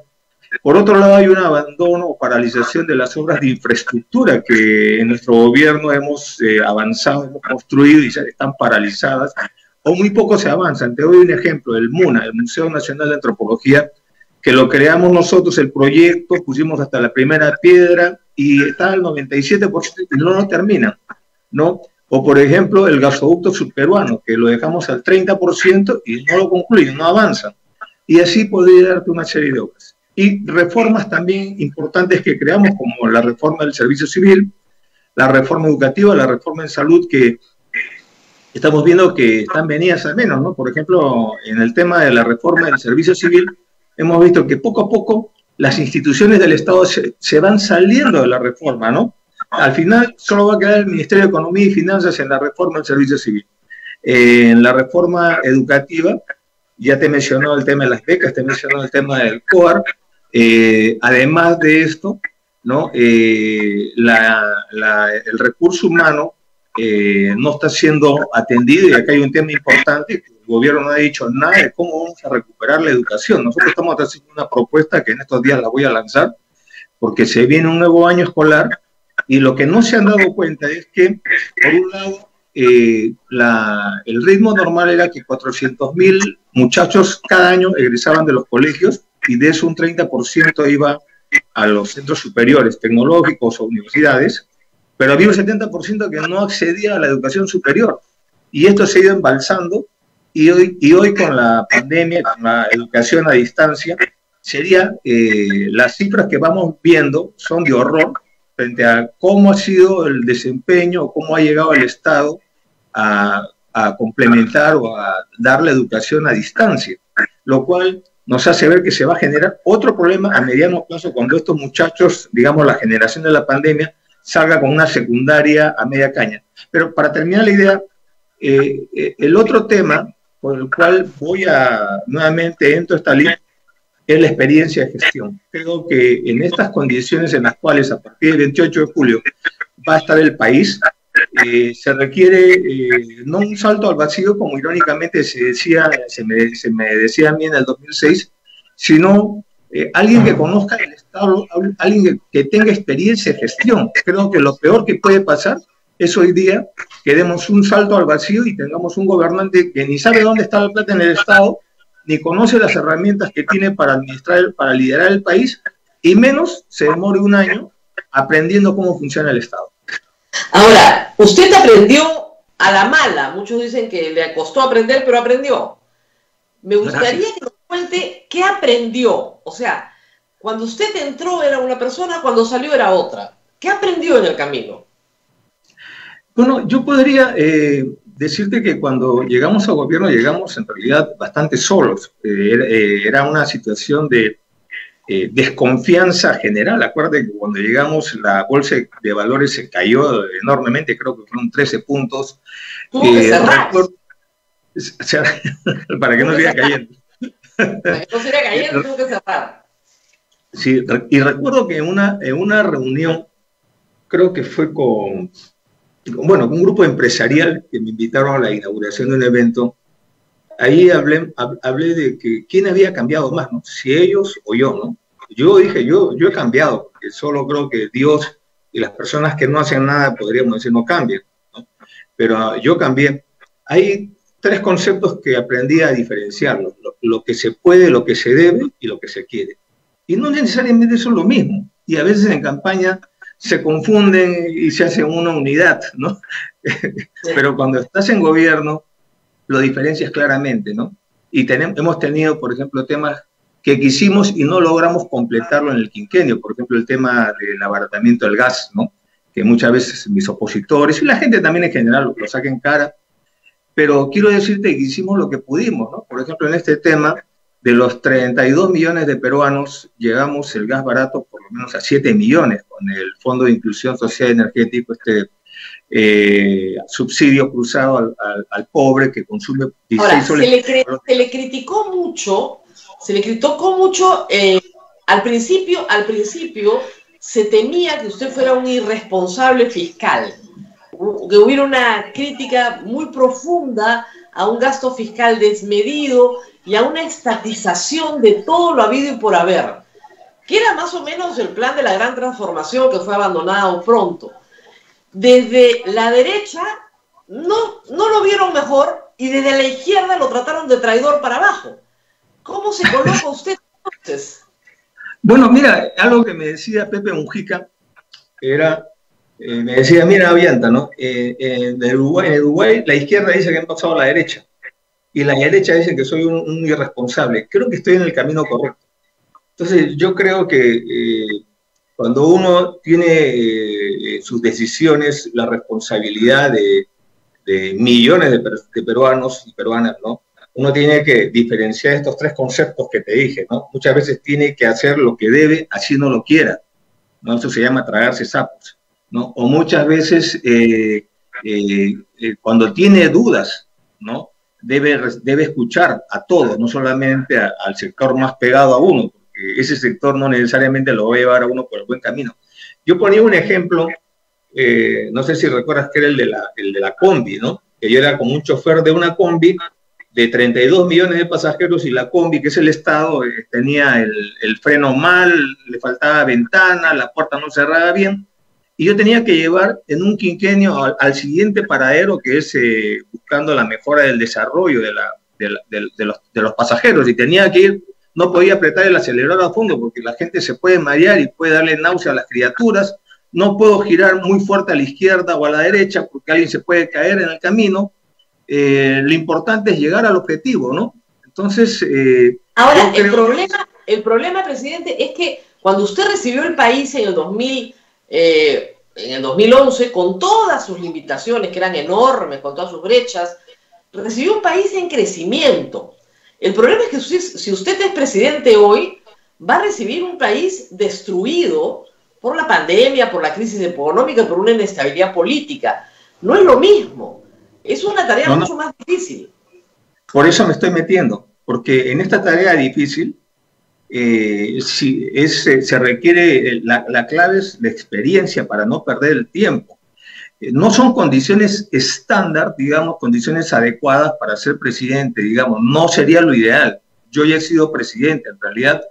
Por otro lado, hay un abandono o paralización de las obras de infraestructura que en nuestro gobierno hemos avanzado, hemos construido y están paralizadas, o muy poco se avanzan. Te doy un ejemplo, el MUNA, el Museo Nacional de Antropología, que lo creamos nosotros, el proyecto, pusimos hasta la primera piedra y está al 97% y no termina, ¿no? O, por ejemplo, el gasoducto subperuano, que lo dejamos al 30% y no lo concluyen, no avanzan. Y así podría darte una serie de obras. Y reformas también importantes que creamos, como la reforma del servicio civil, la reforma educativa, la reforma en salud, que estamos viendo que están venidas al menos, ¿no? Por ejemplo, en el tema de la reforma del servicio civil, hemos visto que poco a poco las instituciones del Estado se van saliendo de la reforma, ¿no? Al final solo va a quedar el Ministerio de Economía y Finanzas en la reforma del servicio civil. En la reforma educativa, ya te he mencionado el tema de las becas, te he mencionado el tema del COAR. Además de esto, ¿no? El recurso humano no está siendo atendido, y acá hay un tema importante, que el gobierno no ha dicho nada de cómo vamos a recuperar la educación. Nosotros estamos haciendo una propuesta que en estos días la voy a lanzar, porque se viene un nuevo año escolar, y lo que no se han dado cuenta es que, por un lado, el ritmo normal era que 400.000 muchachos cada año egresaban de los colegios, y de eso un 30% iba a los centros superiores tecnológicos o universidades, pero había un 70% que no accedía a la educación superior. Y esto se ha ido embalsando, y hoy con la pandemia, con la educación a distancia, las cifras que vamos viendo son de horror frente a cómo ha sido el desempeño o cómo ha llegado el Estado a complementar o a dar la educación a distancia, lo cual nos hace ver que se va a generar otro problema a mediano plazo cuando estos muchachos, digamos la generación de la pandemia, salga con una secundaria a media caña. Pero para terminar la idea, el otro tema por el cual nuevamente entro a esta línea es la experiencia de gestión. Creo que en estas condiciones en las cuales a partir del 28 de julio va a estar el país, se requiere no un salto al vacío, como irónicamente se me decía a mí en el 2006, sino alguien que conozca el Estado, alguien que tenga experiencia de gestión. Creo que lo peor que puede pasar es hoy día que demos un salto al vacío y tengamos un gobernante que ni sabe dónde está la plata en el Estado, ni conoce las herramientas que tiene para administrar, para liderar el país, y menos se demore un año aprendiendo cómo funciona el Estado. Ahora, usted aprendió a la mala. Muchos dicen que le costó aprender, pero aprendió. Me gustaría que nos cuente qué aprendió. O sea, cuando usted entró era una persona, cuando salió era otra. ¿Qué aprendió en el camino? Bueno, yo podría decirte que cuando llegamos al gobierno llegamos en realidad bastante solos. Era una situación de desconfianza general. Acuérdate que cuando llegamos la bolsa de valores se cayó enormemente, creo que fueron 13 puntos. Para que no siga cayendo. Para que no siga cayendo, tuvo que cerrar. Sí, y recuerdo que en una reunión, creo que fue con un grupo empresarial que me invitaron a la inauguración de un evento. Ahí hablé de que quién había cambiado más, ¿no? Si ellos o yo, ¿no? Yo dije, yo he cambiado, porque solo creo que Dios y las personas que no hacen nada, podríamos decir, no cambian, ¿no? Pero yo cambié. Hay tres conceptos que aprendí a diferenciarlos: lo que se puede, lo que se debe y lo que se quiere. Y no necesariamente son lo mismo. Y a veces en campaña se confunden y se hace una unidad, ¿no? Pero cuando estás en gobierno, lo diferencias claramente, ¿no? Y hemos tenido, por ejemplo, temas que quisimos y no logramos completarlo en el quinquenio. Por ejemplo, el tema del abaratamiento del gas, ¿no? Que muchas veces mis opositores y la gente también en general lo saca en cara. Pero quiero decirte que hicimos lo que pudimos, ¿no? Por ejemplo, en este tema, de los 32 millones de peruanos, llegamos el gas barato por lo menos a 7 millones, con el Fondo de Inclusión Social y Energético, subsidio cruzado al pobre que consume 16 soles. Se le criticó mucho, al principio se temía que usted fuera un irresponsable fiscal, que hubiera una crítica muy profunda a un gasto fiscal desmedido y a una estatización de todo lo habido y por haber, que era más o menos el plan de la gran transformación que fue abandonado pronto. Desde la derecha no lo vieron mejor y desde la izquierda lo trataron de traidor para abajo. ¿Cómo se coloca usted entonces? Bueno, mira, algo que me decía Pepe Mujica era, me decía, mira, Avianta, ¿no? En Uruguay la izquierda dice que han pasado a la derecha y la derecha dice que soy un irresponsable. Creo que estoy en el camino correcto. Entonces, yo creo que cuando uno tiene sus decisiones, la responsabilidad de millones de peruanos y peruanas, ¿no? Uno tiene que diferenciar estos tres conceptos que te dije, ¿no? Muchas veces tiene que hacer lo que debe, así no lo quiera, ¿no? Eso se llama tragarse sapos, ¿no? O muchas veces, cuando tiene dudas, ¿no? Debe escuchar a todos, no solamente al sector más pegado a uno, porque ese sector no necesariamente lo va a llevar a uno por el buen camino. Yo ponía un ejemplo, no sé si recuerdas que era el de la combi, ¿no? Que yo era como un chofer de una combi de 32 millones de pasajeros y la combi, que es el Estado, tenía el freno mal, le faltaba ventana, la puerta no cerraba bien, y yo tenía que llevar en un quinquenio al siguiente paradero, que es buscando la mejora del desarrollo de los pasajeros, y tenía que ir no podía apretar el acelerador a fondo porque la gente se puede marear y puede darle náusea a las criaturas, no puedo girar muy fuerte a la izquierda o a la derecha porque alguien se puede caer en el camino. Lo importante es llegar al objetivo, ¿no? Entonces... Ahora, el problema, presidente, es que cuando usted recibió el país en el 2011, con todas sus limitaciones, que eran enormes, con todas sus brechas, recibió un país en crecimiento. El problema es que si usted es presidente hoy, va a recibir un país destruido por la pandemia, por la crisis económica, por una inestabilidad política. No es lo mismo. Es una tarea mucho más difícil. Por eso me estoy metiendo, porque en esta tarea difícil se requiere, la clave es la experiencia para no perder el tiempo. No son condiciones estándar, digamos, condiciones adecuadas para ser presidente, digamos, no sería lo ideal. Yo ya he sido presidente, en realidad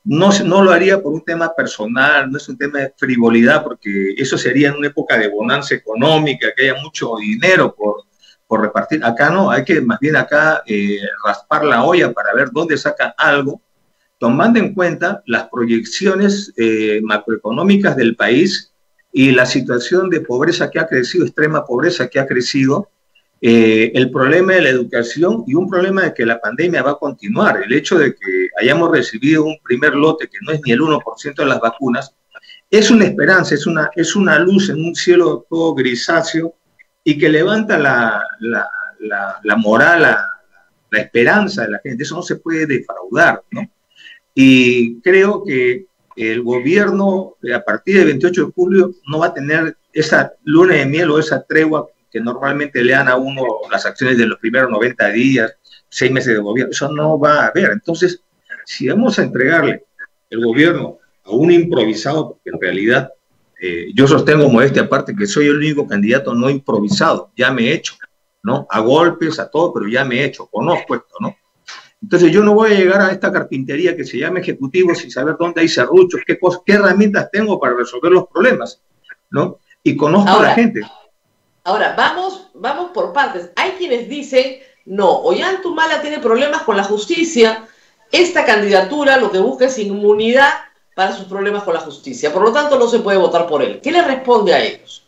no lo haría por un tema personal, no es un tema de frivolidad, porque eso sería en una época de bonanza económica, que haya mucho dinero por repartir. Acá no, hay que más bien acá raspar la olla para ver dónde sacan algo, tomando en cuenta las proyecciones macroeconómicas del país y la situación de pobreza que ha crecido, extrema pobreza que ha crecido, el problema de la educación y un problema de que la pandemia va a continuar. El hecho de que hayamos recibido un primer lote que no es ni el 1% de las vacunas, es una esperanza, es una luz en un cielo todo grisáceo y que levanta la moral, la esperanza de la gente. Eso no se puede defraudar, ¿no? Y creo que el gobierno, a partir del 28 de julio, no va a tener esa luna de miel o esa tregua que normalmente le dan a uno las acciones de los primeros 90 días, 6 meses de gobierno. Eso no va a haber. Entonces, si vamos a entregarle el gobierno a un improvisado, porque en realidad yo sostengo, modestia aparte, que soy el único candidato no improvisado, ya me he hecho, ¿no? A golpes, a todo, pero ya me he hecho, conozco esto, ¿no? Entonces yo no voy a llegar a esta carpintería que se llama ejecutivo sin saber dónde hay serruchos, qué herramientas tengo para resolver los problemas, ¿no? Y conozco a la gente. Ahora, vamos por partes. Hay quienes dicen, no, Ollanta tiene problemas con la justicia, esta candidatura lo que busca es inmunidad para sus problemas con la justicia, por lo tanto no se puede votar por él. ¿Qué le responde a ellos?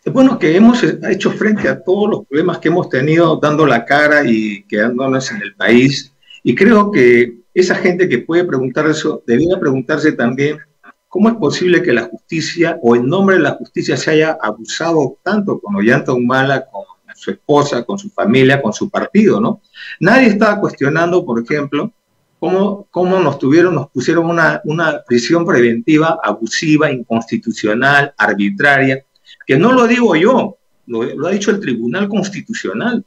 Bueno, que hemos hecho frente a todos los problemas que hemos tenido dando la cara y quedándonos en el país, y creo que esa gente que puede preguntar eso, debería preguntarse también cómo es posible que la justicia, o en nombre de la justicia, se haya abusado tanto con Ollanta Humala, con su esposa, con su familia, con su partido, ¿no? Nadie estaba cuestionando, por ejemplo, cómo nos pusieron una prisión preventiva abusiva, inconstitucional, arbitraria, que no lo digo yo, lo ha dicho el Tribunal Constitucional.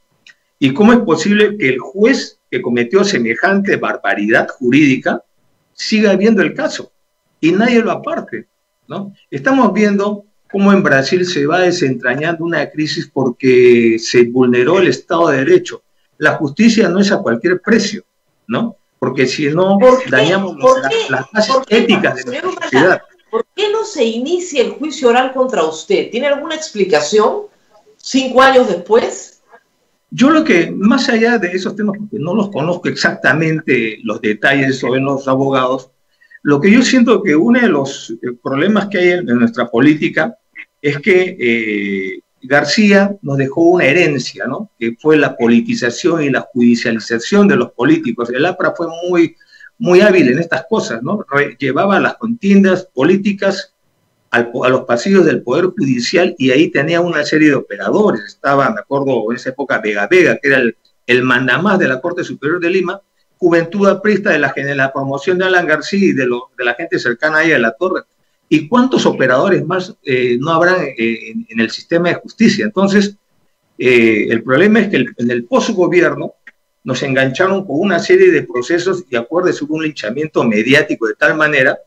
¿Y cómo es posible que el juez que cometió semejante barbaridad jurídica siga viendo el caso y nadie lo aparte, ¿no? Estamos viendo cómo en Brasil se va desentrañando una crisis porque se vulneró el Estado de Derecho. La justicia no es a cualquier precio, ¿no? Porque si no, dañamos las bases éticas de nuestra sociedad. ¿Por qué no se inicia el juicio oral contra usted? ¿Tiene alguna explicación 5 años después? Yo lo que, más allá de esos temas, porque no los conozco exactamente los detalles sobre los abogados, lo que yo siento que uno de los problemas que hay en nuestra política es que García nos dejó una herencia, ¿no? Que fue la politización y la judicialización de los políticos. El APRA fue muy hábil en estas cosas, ¿no? Llevaba las contiendas políticas a los pasillos del Poder Judicial y ahí tenía una serie de operadores. Estaba, me acuerdo, en esa época Vega, que era el mandamás de la Corte Superior de Lima, Juventud Aprista de la promoción de Alan García y de la gente cercana a ella de la Torre. ¿Y cuántos operadores más no habrán en el sistema de justicia? Entonces, el problema es que en el posgobierno nos engancharon con una serie de procesos y acuerdos, hubo un linchamiento mediático de tal manera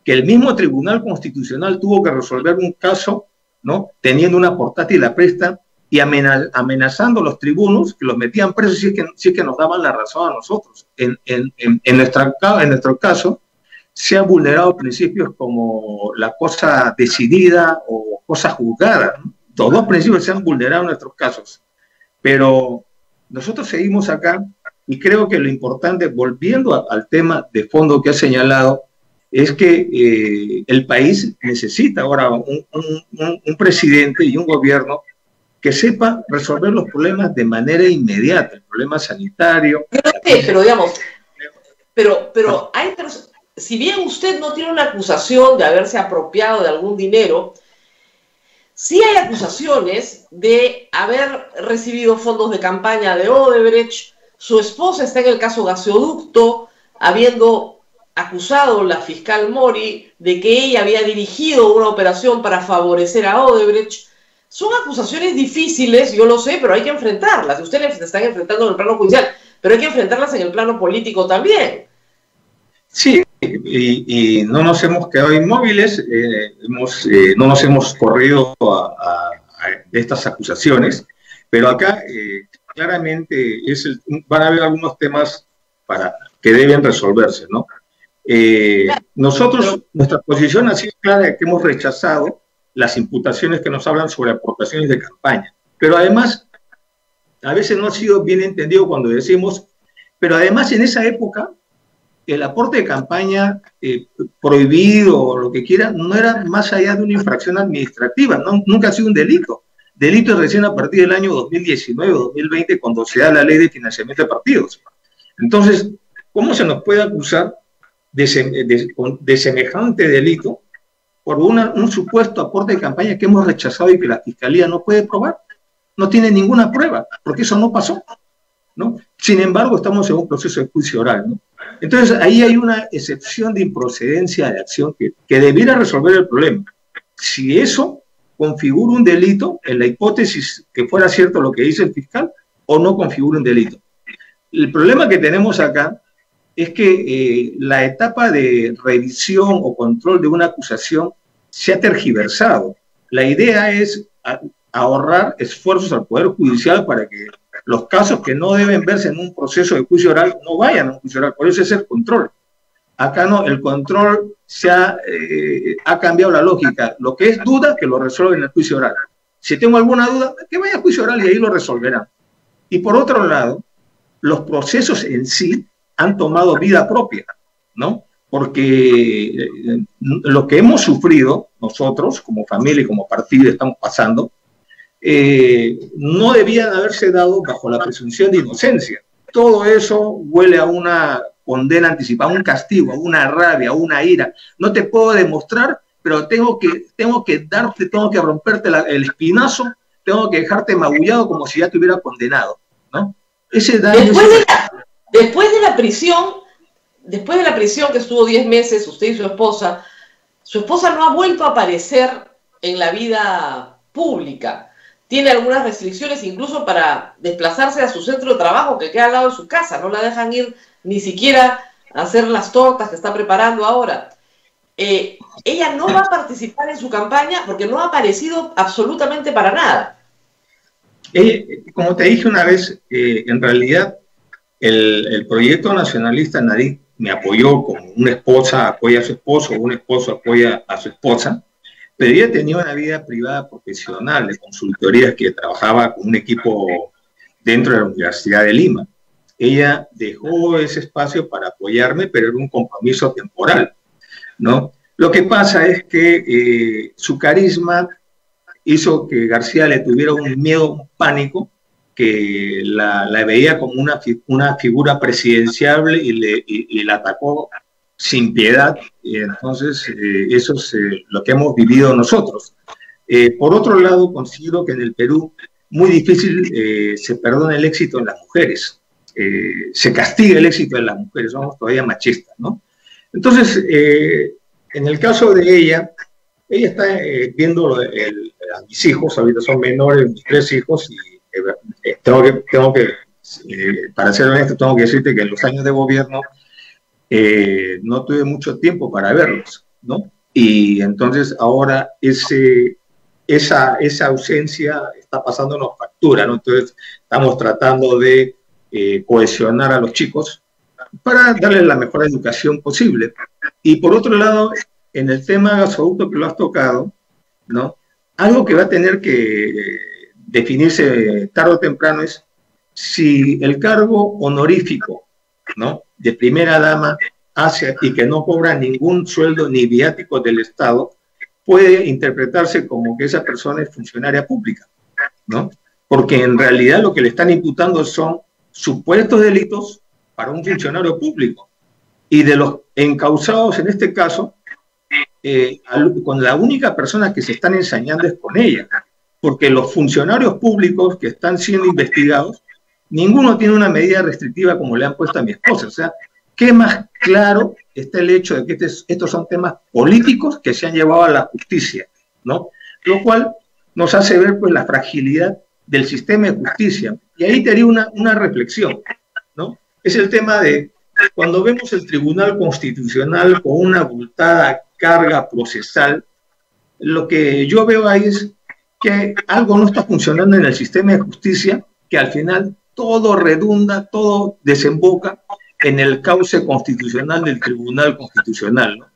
que el mismo Tribunal Constitucional tuvo que resolver un caso, ¿no? Teniendo una portátil apresta y amenazando a los tribunos que los metían presos si es que nos daban la razón a nosotros. En nuestro caso, se han vulnerado principios como la cosa decidida o cosa juzgada, ¿no? Los dos principios se han vulnerado en nuestros casos. Pero nosotros seguimos acá Y creo que lo importante, volviendo al tema de fondo que ha señalado, es que el país necesita ahora un presidente y un gobierno que sepa resolver los problemas de manera inmediata, el problema sanitario. Pero digamos, pero hay si bien usted no tiene una acusación de haberse apropiado de algún dinero, sí hay acusaciones de haber recibido fondos de campaña de Odebrecht. Su esposa está en el caso gasoducto, habiendo acusado la fiscal Mori de que ella había dirigido una operación para favorecer a Odebrecht. Son acusaciones difíciles, yo lo sé, pero hay que enfrentarlas. Ustedes se están enfrentando en el plano judicial, pero hay que enfrentarlas en el plano político también. Sí, y no nos hemos quedado inmóviles, no nos hemos corrido de estas acusaciones, pero acá claramente van a haber algunos temas que deben resolverse, ¿no? Nuestra posición ha sido clara de que hemos rechazado las imputaciones que nos hablan sobre aportaciones de campaña, pero además, a veces no ha sido bien entendido cuando decimos, pero además en esa época, el aporte de campaña prohibido o lo que quiera, no era más allá de una infracción administrativa, nunca ha sido un delito. Delito es recién a partir del año 2019 o 2020 cuando se da la ley de financiamiento de partidos. Entonces, ¿cómo se nos puede acusar de semejante delito por un supuesto aporte de campaña que hemos rechazado y que la Fiscalía no puede probar? No tiene ninguna prueba, porque eso no pasó, ¿no? Sin embargo, estamos en un proceso de juicio oral, ¿no? Entonces, ahí hay una excepción de improcedencia de acción que debiera resolver el problema. Si eso configura un delito, en la hipótesis que fuera cierto lo que dice el fiscal, o no configura un delito. El problema que tenemos acá es que la etapa de revisión o control de una acusación se ha tergiversado. La idea es ahorrar esfuerzos al Poder Judicial para que los casos que no deben verse en un proceso de juicio oral no vayan a un juicio oral. Por eso es el control. Acá no, el control ha cambiado la lógica. Lo que es duda, que lo resuelven en el juicio oral. Si tengo alguna duda, que vaya a juicio oral y ahí lo resolverán. Y por otro lado, los procesos en sí han tomado vida propia, ¿no? Porque lo que hemos sufrido nosotros, como familia y como partido, estamos pasando, no debían haberse dado bajo la presunción de inocencia. Todo eso huele a una condena anticipada, a un castigo, a una rabia, a una ira. No te puedo demostrar, pero tengo que romperte el espinazo, tengo que dejarte magullado como si ya te hubiera condenado, ¿no? Ese daño... Después de la prisión que estuvo 10 meses, usted y su esposa no ha vuelto a aparecer en la vida pública. Tiene algunas restricciones incluso para desplazarse a su centro de trabajo que queda al lado de su casa. No la dejan ir ni siquiera a hacer las tortas que está preparando ahora. Ella no va a participar en su campaña porque no ha aparecido absolutamente para nada. Como te dije una vez, en realidad el proyecto nacionalista Nadie me apoyó como una esposa apoya a su esposo o un esposo apoya a su esposa, pero ella tenía una vida privada profesional de consultorías que trabajaba con un equipo dentro de la Universidad de Lima. Ella dejó ese espacio para apoyarme, pero era un compromiso temporal, ¿no? Lo que pasa es que su carisma hizo que García le tuviera un miedo, un pánico, que la veía como una figura presidenciable y la atacó sin piedad, y entonces eso es lo que hemos vivido nosotros. Por otro lado, considero que en el Perú muy difícil se perdona el éxito en las mujeres, se castiga el éxito de las mujeres, somos todavía machistas, ¿no? Entonces, en el caso de ella está viendo a mis hijos, ahorita son menores, mis 3 hijos, y tengo que para ser honesto, tengo que decirte que en los años de gobierno no tuve mucho tiempo para verlos, ¿no? Y entonces ahora esa ausencia está pasándonos factura, ¿no? Entonces estamos tratando de cohesionar a los chicos para darles la mejor educación posible. Y por otro lado, en el tema gasoducto que lo has tocado, ¿no? Algo que va a tener que definirse tarde o temprano es si el cargo honorífico, ¿no?, de primera dama hace y que no cobra ningún sueldo ni viático del Estado, puede interpretarse como que esa persona es funcionaria pública, ¿no? Porque en realidad lo que le están imputando son supuestos delitos para un funcionario público. Y de los encausados en este caso, con la única persona que se están ensañando es con ella, porque los funcionarios públicos que están siendo investigados, ninguno tiene una medida restrictiva como le han puesto a mi esposa. O sea, ¿qué más claro está el hecho de que estos son temas políticos que se han llevado a la justicia, ¿no? Lo cual nos hace ver, pues, la fragilidad del sistema de justicia. Y ahí te haría una reflexión, ¿no? Es el tema de cuando vemos el Tribunal Constitucional con una abultada carga procesal, lo que yo veo ahí es que algo no está funcionando en el sistema de justicia, que al final todo redunda, todo desemboca en el cauce constitucional del Tribunal Constitucional, ¿no?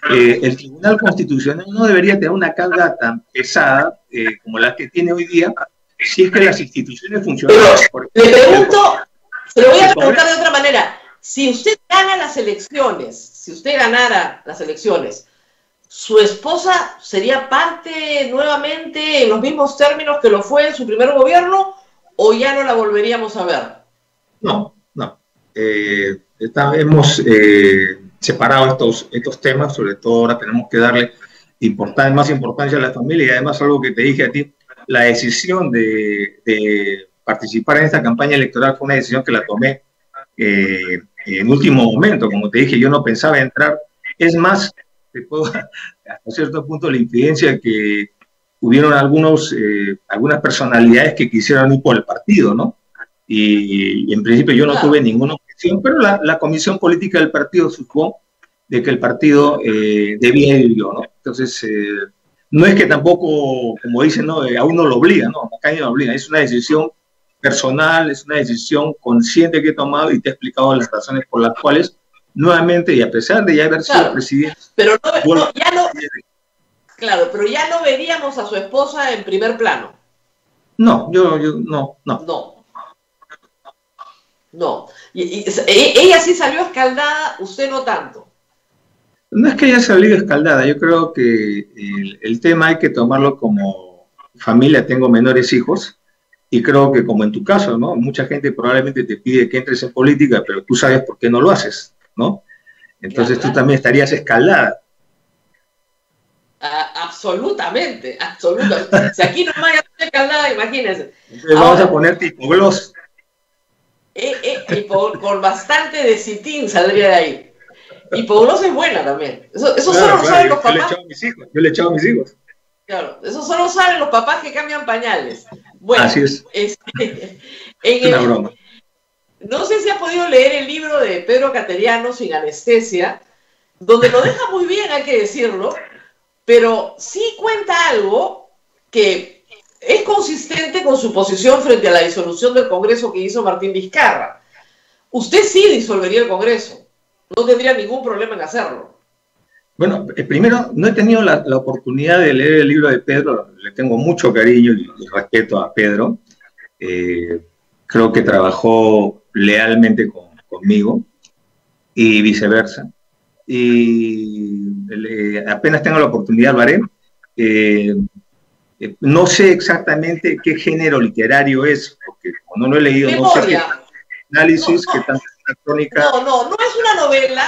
El Tribunal Constitucional no debería tener una carga tan pesada como la que tiene hoy día, si es que las instituciones funcionan. Le pregunto, se lo voy a preguntar de otra manera. Si usted gana las elecciones, si usted ganara las elecciones, ¿su esposa sería parte nuevamente en los mismos términos que lo fue en su primer gobierno o ya no la volveríamos a ver? No. Hemos separado estos temas, sobre todo ahora tenemos que darle más importancia a la familia, y además algo que te dije a ti, la decisión de participar en esta campaña electoral fue una decisión que la tomé en último momento. Como te dije, yo no pensaba entrar. Es más, te puedo hasta cierto punto la infidencia que hubieron algunas personalidades que quisieron ir por el partido, ¿no? Y en principio yo no tuve ninguna objeción, pero la comisión política del partido supo de que el partido debía ir yo, ¿no? Entonces, no es que tampoco, como dicen, ¿no?, a uno lo obliga, ¿no? Acá no lo obliga, es una decisión personal, es una decisión consciente que he tomado y te he explicado las razones por las cuales, nuevamente, y a pesar de ya haber sido presidente... Pero pero ya no veríamos a su esposa en primer plano. No. No. Ella sí salió escaldada, usted no tanto. No es que haya salido escaldada, yo creo que el tema hay que tomarlo como familia. Tengo menores hijos y creo que, como en tu caso, ¿no?, mucha gente probablemente te pide que entres en política, pero tú sabes por qué no lo haces, ¿no? Entonces tú también estarías escaldada. Absolutamente. Si aquí no me hagas escaldada, imagínense. Entonces vamos a poner tipo gloss. Con bastante de citín saldría de ahí. Hipogloss es buena también. Eso solo lo saben los papás. Yo le he echado a mis hijos. Claro, eso solo saben los papás que cambian pañales. Bueno, así es. Es una broma. No sé si has podido leer el libro de Pedro Cateriano, Sin Anestesia, donde lo deja muy bien, hay que decirlo, pero sí cuenta algo que es consistente con su posición frente a la disolución del Congreso que hizo Martín Vizcarra. Usted sí disolvería el Congreso. No tendría ningún problema en hacerlo. Bueno, primero, no he tenido la oportunidad de leer el libro de Pedro. Le tengo mucho cariño y respeto a Pedro. Creo que trabajó lealmente conmigo y viceversa. Y apenas tengo la oportunidad lo haré. No sé exactamente qué género literario es, porque como no lo he leído, no sé qué análisis, qué tanta crónica. No es una novela.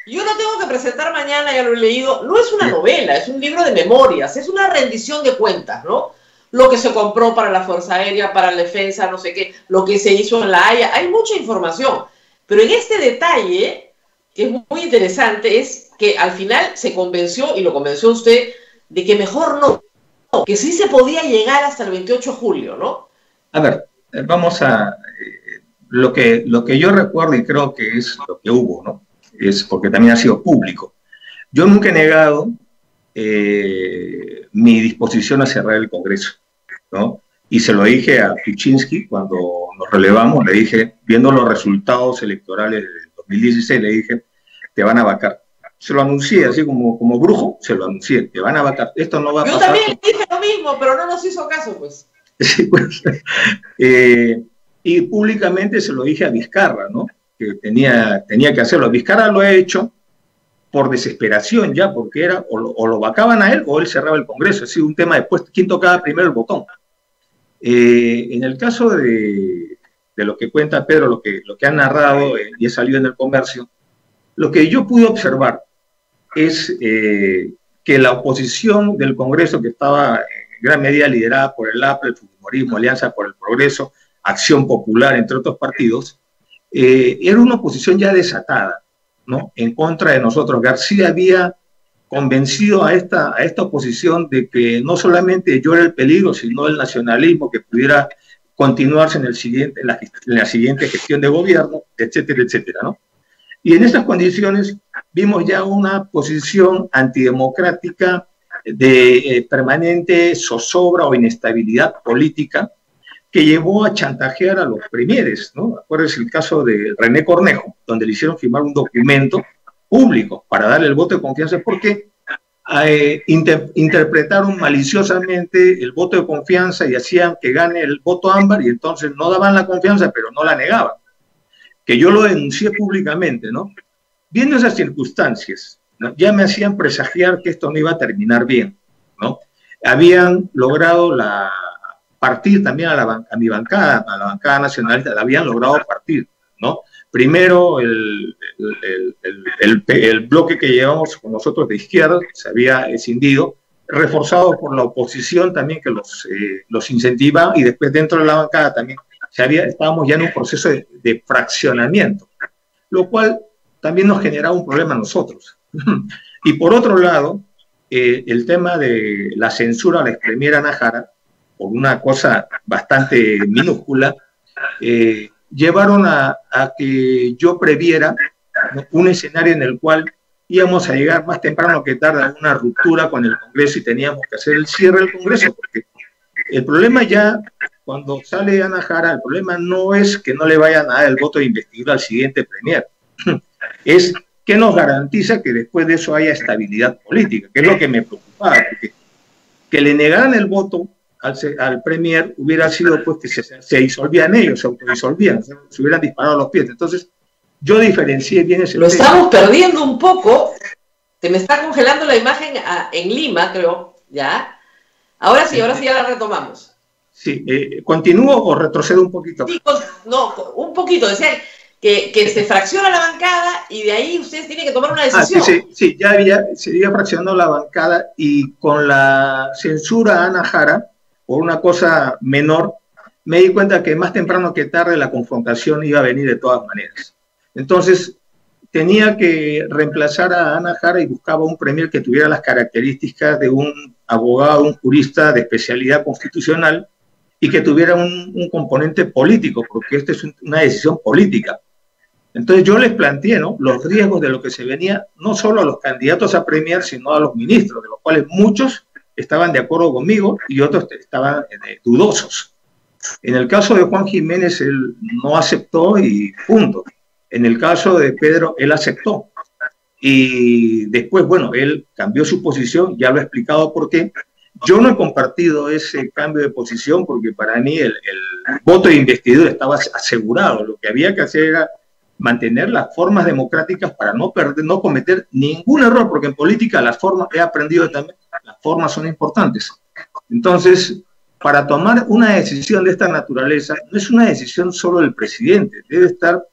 Yo lo tengo que presentar mañana, ya lo he leído. No es una novela, es un libro de memorias, es una rendición de cuentas, ¿no? Lo que se compró para la Fuerza Aérea, para la defensa, no sé qué, lo que se hizo en La Haya. Hay mucha información. Pero en este detalle, que es muy interesante, es que al final se convenció, y lo convenció usted, de que mejor no, que sí se podía llegar hasta el 28 de julio, ¿no? A ver, vamos a... Lo que yo recuerdo, y creo que es lo que hubo, ¿no?, es porque también ha sido público. Yo nunca he negado mi disposición a cerrar el Congreso, ¿no? Y se lo dije a Kuczynski cuando nos relevamos, le dije, viendo los resultados electorales del 2016, le dije, te van a vacar. Se lo anuncié, así como brujo, se lo anuncié, te van a vacar. Esto no va a pasar. Yo también dije lo mismo, pero no nos hizo caso, pues. Sí, pues. y públicamente se lo dije a Vizcarra, ¿no? Que tenía que hacerlo. Vizcarra lo ha hecho por desesperación ya, porque era o lo vacaban a él o él cerraba el Congreso. Ha sido un tema después, ¿quién tocaba primero el botón? En el caso de lo que cuenta Pedro, lo que ha narrado y ha salido en el Comercio, lo que yo pude observar es que la oposición del Congreso, que estaba en gran medida liderada por el APRA, el Fujimorismo, Alianza por el Progreso, Acción Popular, entre otros partidos, era una oposición ya desatada, ¿no? En contra de nosotros. García había convencido a esta oposición de que no solamente yo era el peligro, sino el nacionalismo que pudiera continuarse en la siguiente gestión de gobierno, etcétera, etcétera, ¿no? Y en estas condiciones vimos ya una posición antidemocrática de permanente zozobra o inestabilidad política que llevó a chantajear a los premieres, ¿no? Acuérdense el caso de René Cornejo, donde le hicieron firmar un documento público para darle el voto de confianza, porque interpretaron maliciosamente el voto de confianza y hacían que gane el voto ámbar, y entonces no daban la confianza, pero no la negaban. Que yo lo denuncié públicamente, ¿no? Viendo esas circunstancias, ¿no? Ya me hacían presagiar que esto no iba a terminar bien, ¿no? Habían logrado partir también a mi bancada, a la bancada nacionalista, la habían logrado partir, ¿no? Primero el bloque que llevamos con nosotros de izquierda se había escindido, reforzado por la oposición también que los incentivaba, y después dentro de la bancada también estábamos ya en un proceso de fraccionamiento, lo cual también nos generaba un problema a nosotros. Y por otro lado, el tema de la censura a la expremiera Ana Jara, por una cosa bastante minúscula, llevaron a que yo previera un escenario en el cual íbamos a llegar más temprano que tarde a una ruptura con el Congreso y teníamos que hacer el cierre del Congreso, porque el problema ya, cuando sale Ana Jara, el problema no es que no le vayan a dar el voto de investidura al siguiente premier, es que nos garantiza que después de eso haya estabilidad política, que es lo que me preocupaba, porque que le negaran el voto al premier hubiera sido pues que se disolvían ellos, se autodisolvían, se hubieran disparado los pies. Entonces yo diferencié bien ese tema. Lo estamos perdiendo un poco, se me está congelando la imagen en Lima, creo, ¿ya? Ahora sí ya la retomamos. Sí, ¿continúo o retrocedo un poquito? Sí, no, un poquito, decía que se fracciona la bancada y de ahí ustedes tienen que tomar una decisión. Sí, se había fraccionado la bancada, y con la censura a Ana Jara, por una cosa menor, me di cuenta que más temprano que tarde la confrontación iba a venir de todas maneras. Entonces, tenía que reemplazar a Ana Jara y buscaba un premier que tuviera las características de un abogado, un jurista de especialidad constitucional, y que tuviera un componente político, porque esta es una decisión política. Entonces yo les planteé, ¿no?, los riesgos de lo que se venía, no solo a los candidatos a premier, sino a los ministros, de los cuales muchos estaban de acuerdo conmigo y otros estaban dudosos. En el caso de Juan Jiménez, él no aceptó y punto. En el caso de Pedro, él aceptó. Y después, bueno, él cambió su posición, ya lo he explicado por qué. Yo no he compartido ese cambio de posición porque para mí el voto de investidura estaba asegurado. Lo que había que hacer era mantener las formas democráticas para no cometer ningún error, porque en política las formas, he aprendido también, las formas son importantes. Entonces, para tomar una decisión de esta naturaleza, no es una decisión solo del presidente, debe estar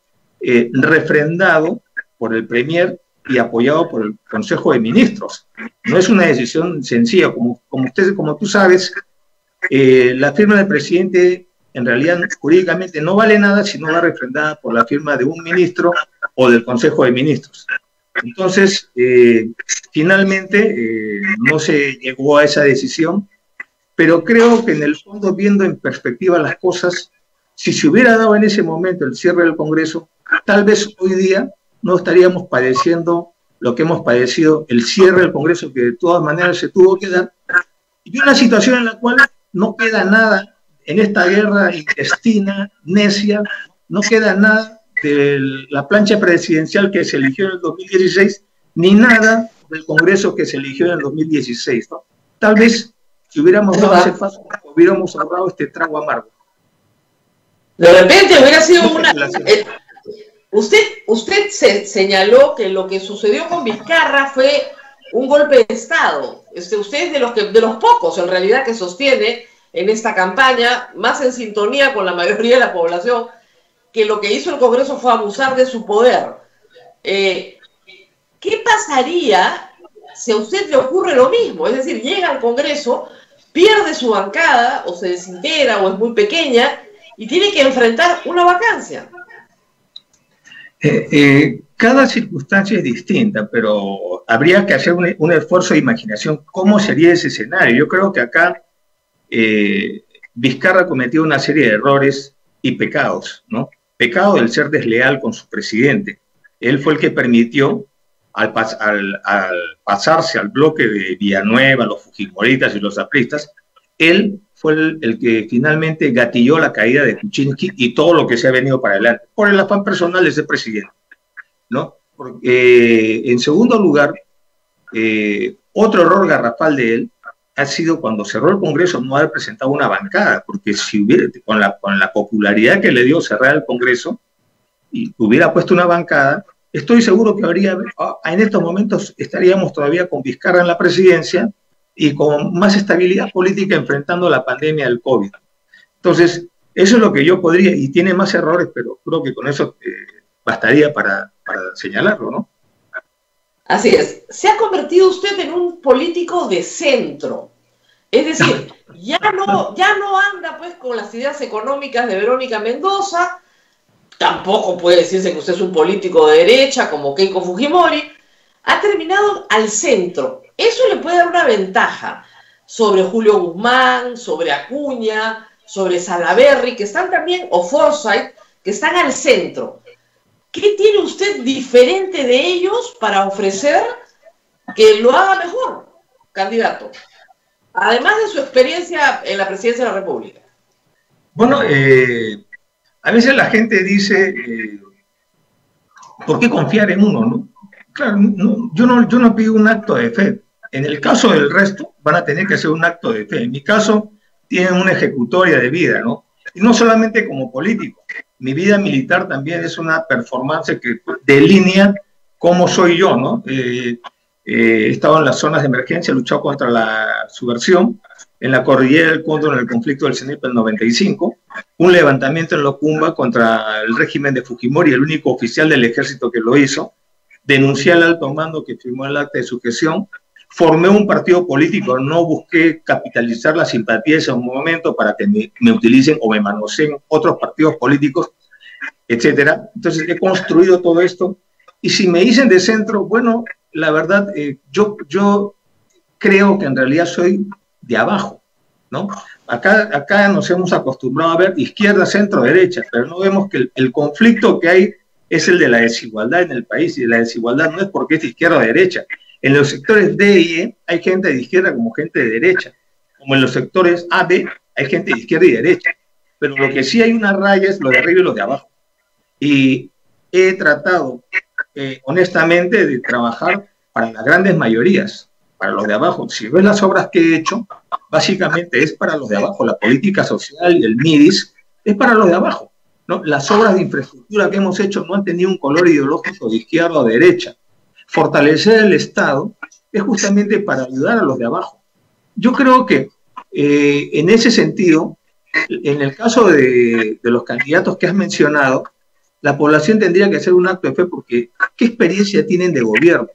refrendado por el premier y apoyado por el Consejo de Ministros. No es una decisión sencilla, como tú sabes, la firma del presidente en realidad jurídicamente no vale nada si no va refrendada por la firma de un ministro o del Consejo de Ministros. Entonces, finalmente no se llegó a esa decisión, pero creo que en el fondo, viendo en perspectiva las cosas, si se hubiera dado en ese momento el cierre del Congreso, tal vez hoy día no estaríamos padeciendo lo que hemos padecido, el cierre del Congreso, que de todas maneras se tuvo que dar, y una situación en la cual no queda nada en esta guerra intestina, necia, no queda nada de la plancha presidencial que se eligió en el 2016, ni nada del Congreso que se eligió en el 2016, ¿no? Tal vez, si hubiéramos dado ese paso, hubiéramos ahorrado este trago amargo. De repente hubiera sido una... Usted señaló que lo que sucedió con Vizcarra fue un golpe de Estado. Usted es de los pocos, en realidad, que sostiene en esta campaña, más en sintonía con la mayoría de la población, que lo que hizo el Congreso fue abusar de su poder. ¿Qué pasaría si a usted le ocurre lo mismo? Es decir, llega al Congreso, pierde su bancada, o se desintegra, o es muy pequeña, y tiene que enfrentar una vacancia. Cada circunstancia es distinta, pero habría que hacer un esfuerzo de imaginación. ¿Cómo sería ese escenario? Yo creo que acá Vizcarra cometió una serie de errores y pecados, ¿no? Pecado del ser desleal con su presidente. Él fue el que permitió, al pasarse al bloque de Villanueva, los fujimoristas y los apristas, él fue el que finalmente gatilló la caída de Kuczynski y todo lo que se ha venido para adelante, por el afán personal de ese presidente, ¿no? En segundo lugar, otro error garrafal de él ha sido cuando cerró el Congreso no haber presentado una bancada, porque si hubiera, con la popularidad que le dio cerrar el Congreso, y hubiera puesto una bancada, estoy seguro que en estos momentos estaríamos todavía con Vizcarra en la presidencia y con más estabilidad política enfrentando la pandemia del COVID. Entonces, eso es lo que yo podría, y tiene más errores, pero creo que con eso bastaría para señalarlo, ¿no? Así es. Se ha convertido usted en un político de centro. Es decir, ya no anda pues con las ideas económicas de Verónica Mendoza, tampoco puede decirse que usted es un político de derecha como Keiko Fujimori, ha terminado al centro. Eso le puede dar una ventaja sobre Julio Guzmán, sobre Acuña, sobre Salaverry, que están también, o Forsyth, que están al centro. ¿Qué tiene usted diferente de ellos para ofrecer que lo haga mejor, candidato? Además de su experiencia en la presidencia de la República. Bueno, a veces la gente dice, ¿por qué confiar en uno, no? Claro, yo no pido un acto de fe. En el caso del resto, van a tener que hacer un acto de fe. En mi caso, tienen una ejecutoria de vida, ¿no? Y no solamente como político. Mi vida militar también es una performance que delinea cómo soy yo, ¿no? He estado en las zonas de emergencia, he luchado contra la subversión, en la cordillera del Cóndor, en el conflicto del CENIP en el 95, un levantamiento en Locumba contra el régimen de Fujimori, el único oficial del ejército que lo hizo, denuncié al alto mando que firmó el acta de sujeción, formé un partido político, no busqué capitalizar la simpatía en ese momento para que me utilicen o me manoseen otros partidos políticos, etcétera. Entonces he construido todo esto, y si me dicen de centro, bueno, la verdad, yo creo que en realidad soy de abajo, ¿no? Acá nos hemos acostumbrado a ver izquierda, centro, derecha, pero no vemos que el conflicto que hay es el de la desigualdad en el país, y la desigualdad no es porque es de izquierda o de derecha. En los sectores D y E hay gente de izquierda como gente de derecha, como en los sectores A, B hay gente de izquierda y derecha, pero lo que sí hay una raya es lo de arriba y lo de abajo. Y he tratado honestamente de trabajar para las grandes mayorías, para los de abajo. Si ves las obras que he hecho, básicamente es para los de abajo. La política social y el MIDIS es para los de abajo, ¿no? Las obras de infraestructura que hemos hecho no han tenido un color ideológico de izquierda o de derecha. Fortalecer el Estado es justamente para ayudar a los de abajo. Yo creo que en ese sentido, en el caso de los candidatos que has mencionado, la población tendría que hacer un acto de fe, porque ¿qué experiencia tienen de gobierno?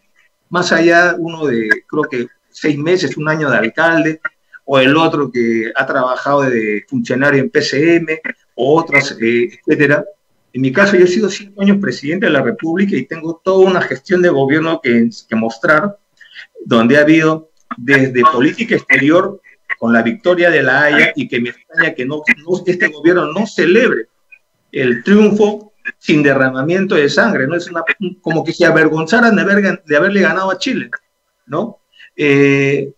Más allá uno de, creo que 6 meses, 1 año de alcalde, o el otro que ha trabajado de funcionario en PCM, o otras, etcétera. En mi caso, yo he sido 5 años presidente de la República y tengo toda una gestión de gobierno que mostrar, donde ha habido desde política exterior con la victoria de La Haya, y que me extraña que este gobierno no celebre el triunfo sin derramamiento de sangre, ¿no? Es como que se avergonzaran de haberle ganado a Chile, ¿no?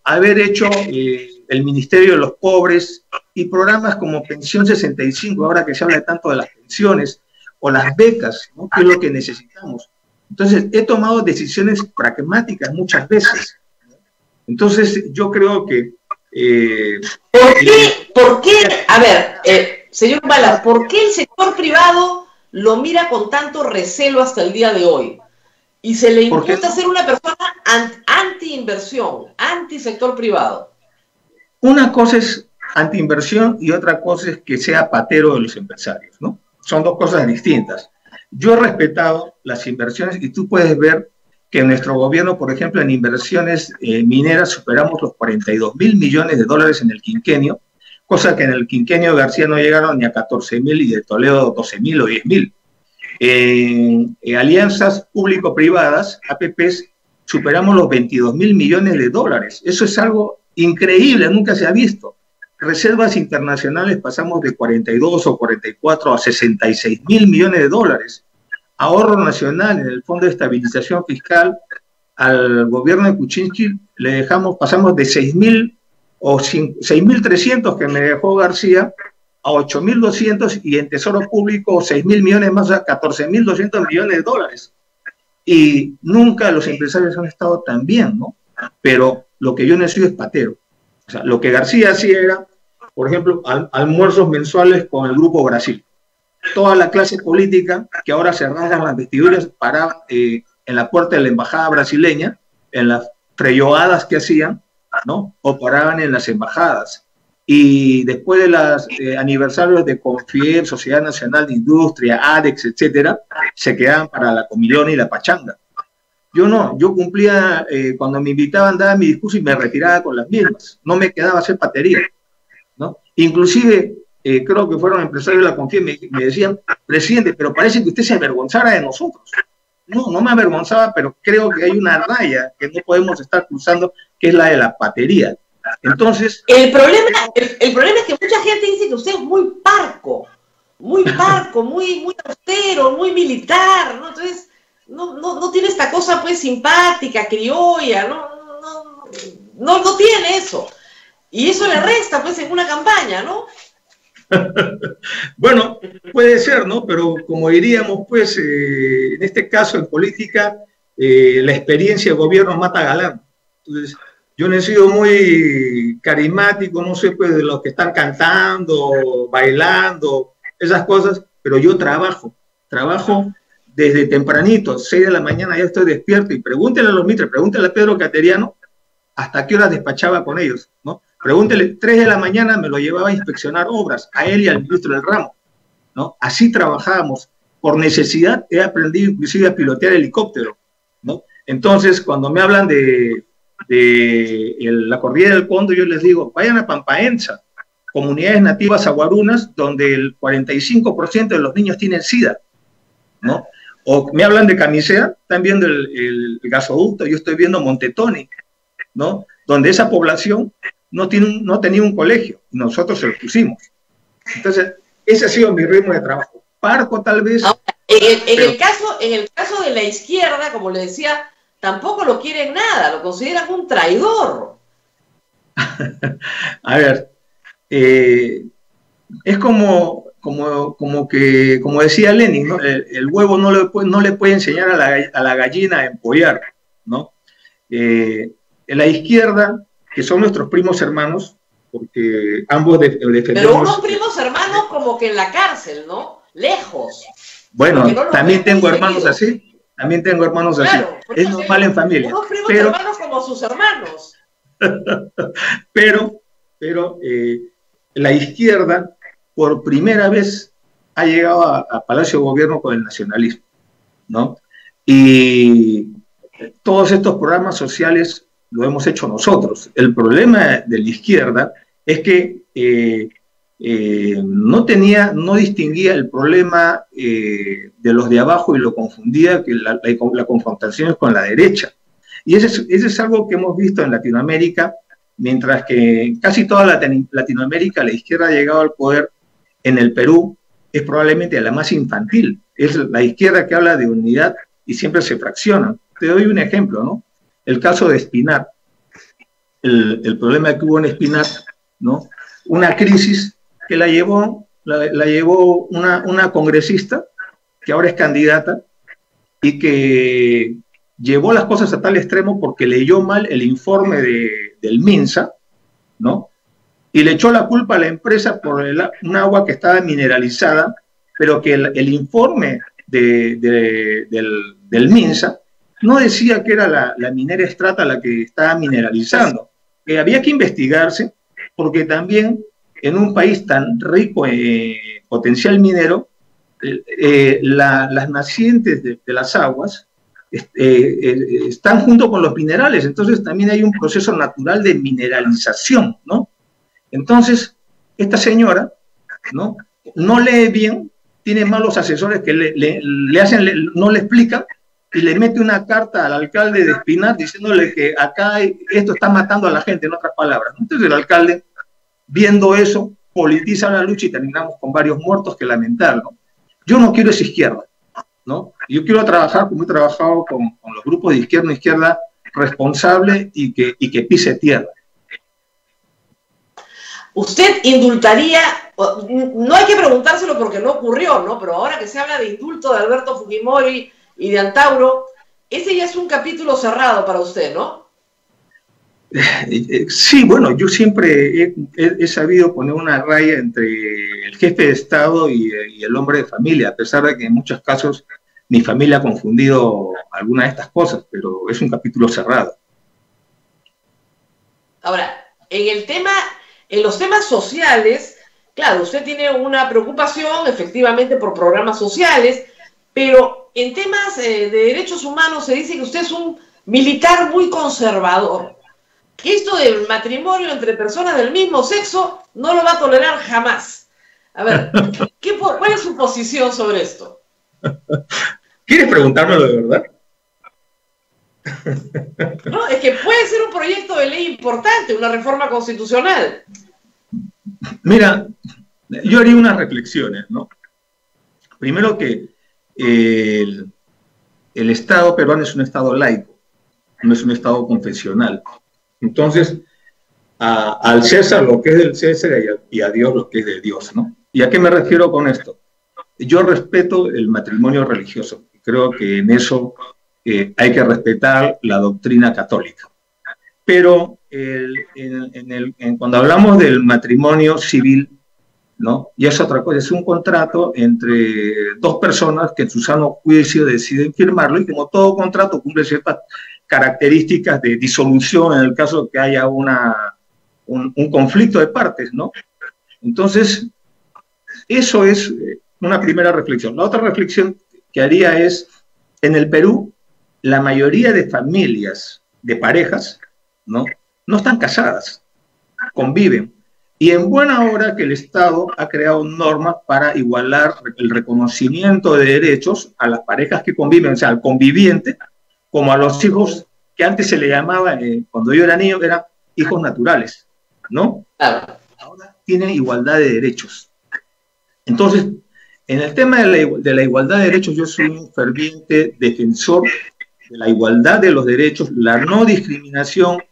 Haber hecho el Ministerio de los Pobres y programas como Pensión 65, ahora que se habla tanto de las pensiones, o las becas, ¿no? Que es lo que necesitamos. Entonces, he tomado decisiones pragmáticas muchas veces, ¿no? Entonces, yo creo que... ¿Por qué? A ver, señor Humala, ¿por qué el sector privado lo mira con tanto recelo hasta el día de hoy? Y se le imputa ser una persona anti-inversión, anti-sector privado. Una cosa es anti-inversión y otra cosa es que sea patero de los empresarios, ¿no? Son dos cosas distintas. Yo he respetado las inversiones y tú puedes ver que en nuestro gobierno, por ejemplo, en inversiones mineras superamos los 42.000 millones de dólares en el quinquenio, cosa que en el quinquenio de García no llegaron ni a 14.000 y de Toledo 12.000 o 10.000. En alianzas público-privadas, APPs, superamos los 22.000 millones de dólares. Eso es algo increíble, nunca se ha visto. Reservas internacionales pasamos de 42 o 44 a 66.000 millones de dólares. Ahorro nacional en el Fondo de Estabilización Fiscal al gobierno de Kuczynski pasamos de 6.000 o 6.300 que me dejó García a 8.200 y en Tesoro Público 6.000 millones más, a 14.200 millones de dólares. Y nunca los empresarios han estado tan bien, ¿no? Pero lo que yo necesito es patero. O sea, lo que García hacía era, por ejemplo, almuerzos mensuales con el Grupo Brasil. Toda la clase política que ahora se rasgan las vestiduras paraba en la puerta de la embajada brasileña, en las freyoadas que hacían, ¿no? O paraban en las embajadas. Y después de los aniversarios de Confier, Sociedad Nacional de Industria, ADEX, etcétera, se quedaban para la comilona y la pachanga. Yo no, yo cumplía, cuando me invitaban, daba mi discurso y me retiraba con las mismas. No me quedaba a hacer patería, ¿no? Inclusive, creo que fueron empresarios de la Confier, me decían, presidente, pero parece que usted se avergonzara de nosotros. No, no me avergonzaba, pero creo que hay una raya que no podemos estar cruzando, que es la de la patería. Entonces, el problema es que mucha gente dice que usted es muy parco, muy austero, muy militar, ¿no? Entonces, no tiene esta cosa pues simpática, criolla, no tiene eso. Y eso le resta pues en una campaña, ¿no? Bueno, puede ser, ¿no? Pero como diríamos, pues, en este caso en política, la experiencia de gobierno mata a galán. Entonces, yo no he sido muy carismático, no sé, pues, de los que están cantando, bailando, esas cosas, pero yo trabajo desde tempranito, 6 de la mañana ya estoy despierto, y pregúntenle a los mitres, pregúntenle a Pedro Cateriano hasta qué horas despachaba con ellos, ¿no? Pregúntenle, 3 de la mañana me lo llevaba a inspeccionar obras, a él y al ministro del ramo, ¿no? Así trabajábamos. Por necesidad he aprendido inclusive a pilotear helicóptero, ¿no? Entonces, cuando me hablan de la cordillera del Condo, yo les digo, vayan a Pampaenza, comunidades nativas aguarunas, donde el 45% de los niños tienen SIDA, ¿no? O me hablan de Camisea, están viendo el gasoducto, yo estoy viendo Montetoni, ¿no? Donde esa población no tenía un colegio, y nosotros se lo pusimos. Entonces, ese ha sido mi ritmo de trabajo. Parco, tal vez. Ahora, en el caso de la izquierda, como le decía, tampoco lo quieren nada, lo consideran un traidor. A ver, es como decía Lenin, ¿no? El huevo no le puede enseñar a la gallina a empollar, ¿no? En la izquierda, que son nuestros primos hermanos, porque ambos defendemos... Pero unos primos hermanos como que en la cárcel, ¿no? Lejos. Bueno, también tengo hermanos así. También tengo hermanos así. Claro, es normal en familia. Unos primos hermanos como sus hermanos. pero la izquierda, por primera vez, ha llegado a Palacio de Gobierno con el nacionalismo, ¿no? Y todos estos programas sociales lo hemos hecho nosotros. El problema de la izquierda es que no distinguía el problema de los de abajo y lo confundía, que la confrontación es con la derecha. Y ese es algo que hemos visto en Latinoamérica, mientras que en casi toda Latinoamérica la izquierda ha llegado al poder. En el Perú es probablemente la más infantil. Es la izquierda que habla de unidad y siempre se fracciona. Te doy un ejemplo, ¿no? El caso de Espinar. El problema que hubo en Espinar, ¿no? Una crisis que la llevó una congresista que ahora es candidata y que llevó las cosas a tal extremo porque leyó mal el informe del MINSA, ¿no? y le echó la culpa a la empresa por un agua que estaba mineralizada, pero que el informe del MINSA no decía que era la minera Extrata la que estaba mineralizando. Había que investigarse, porque también en un país tan rico en potencial minero, las nacientes de las aguas están junto con los minerales, entonces también hay un proceso natural de mineralización, ¿no? Entonces, esta señora, ¿no? No lee bien, tiene malos asesores que no le explican, y le mete una carta al alcalde de Espinar diciéndole que acá esto está matando a la gente, en otras palabras, ¿no? Entonces el alcalde, viendo eso, politiza la lucha y terminamos con varios muertos que lamentar, ¿no? Yo no quiero esa izquierda, ¿no? Yo quiero trabajar como he trabajado con los grupos de izquierda responsable y que pise tierra. ¿Usted indultaría? No hay que preguntárselo porque no ocurrió, ¿no? Pero ahora que se habla de indulto de Alberto Fujimori y de Antauro, ese ya es un capítulo cerrado para usted, ¿no? Sí, bueno, yo siempre he sabido poner una raya entre el jefe de Estado y el hombre de familia, a pesar de que en muchos casos mi familia ha confundido algunas de estas cosas, pero es un capítulo cerrado. Ahora, en los temas sociales, claro, usted tiene una preocupación efectivamente por programas sociales, pero en temas de derechos humanos se dice que usted es un militar muy conservador. Que esto del matrimonio entre personas del mismo sexo no lo va a tolerar jamás. A ver, ¿cuál es su posición sobre esto? ¿Quieres preguntármelo de verdad? No, es que puede ser un proyecto de ley importante, una reforma constitucional. Mira, yo haría unas reflexiones, ¿no? Primero que el Estado peruano es un Estado laico, no es un Estado confesional. Entonces, al César lo que es del César y a Dios lo que es de Dios, ¿no? ¿Y a qué me refiero con esto? Yo respeto el matrimonio religioso. Creo que en eso hay que respetar la doctrina católica. Pero cuando hablamos del matrimonio civil, ¿no? Y es otra cosa, es un contrato entre dos personas que en su sano juicio deciden firmarlo, y como todo contrato cumple ciertas características de disolución en el caso de que haya un conflicto de partes, ¿no? Entonces, eso es una primera reflexión. La otra reflexión que haría es, en el Perú, la mayoría de familias, de parejas, ¿no? No están casadas, conviven. Y en buena hora que el Estado ha creado normas para igualar el reconocimiento de derechos a las parejas que conviven, o sea, al conviviente, como a los hijos que antes se le llamaba, cuando yo era niño, eran hijos naturales, ¿no? Ahora tienen igualdad de derechos. Entonces, en el tema de la igualdad de derechos, yo soy un ferviente defensor de la igualdad de los derechos, la no discriminación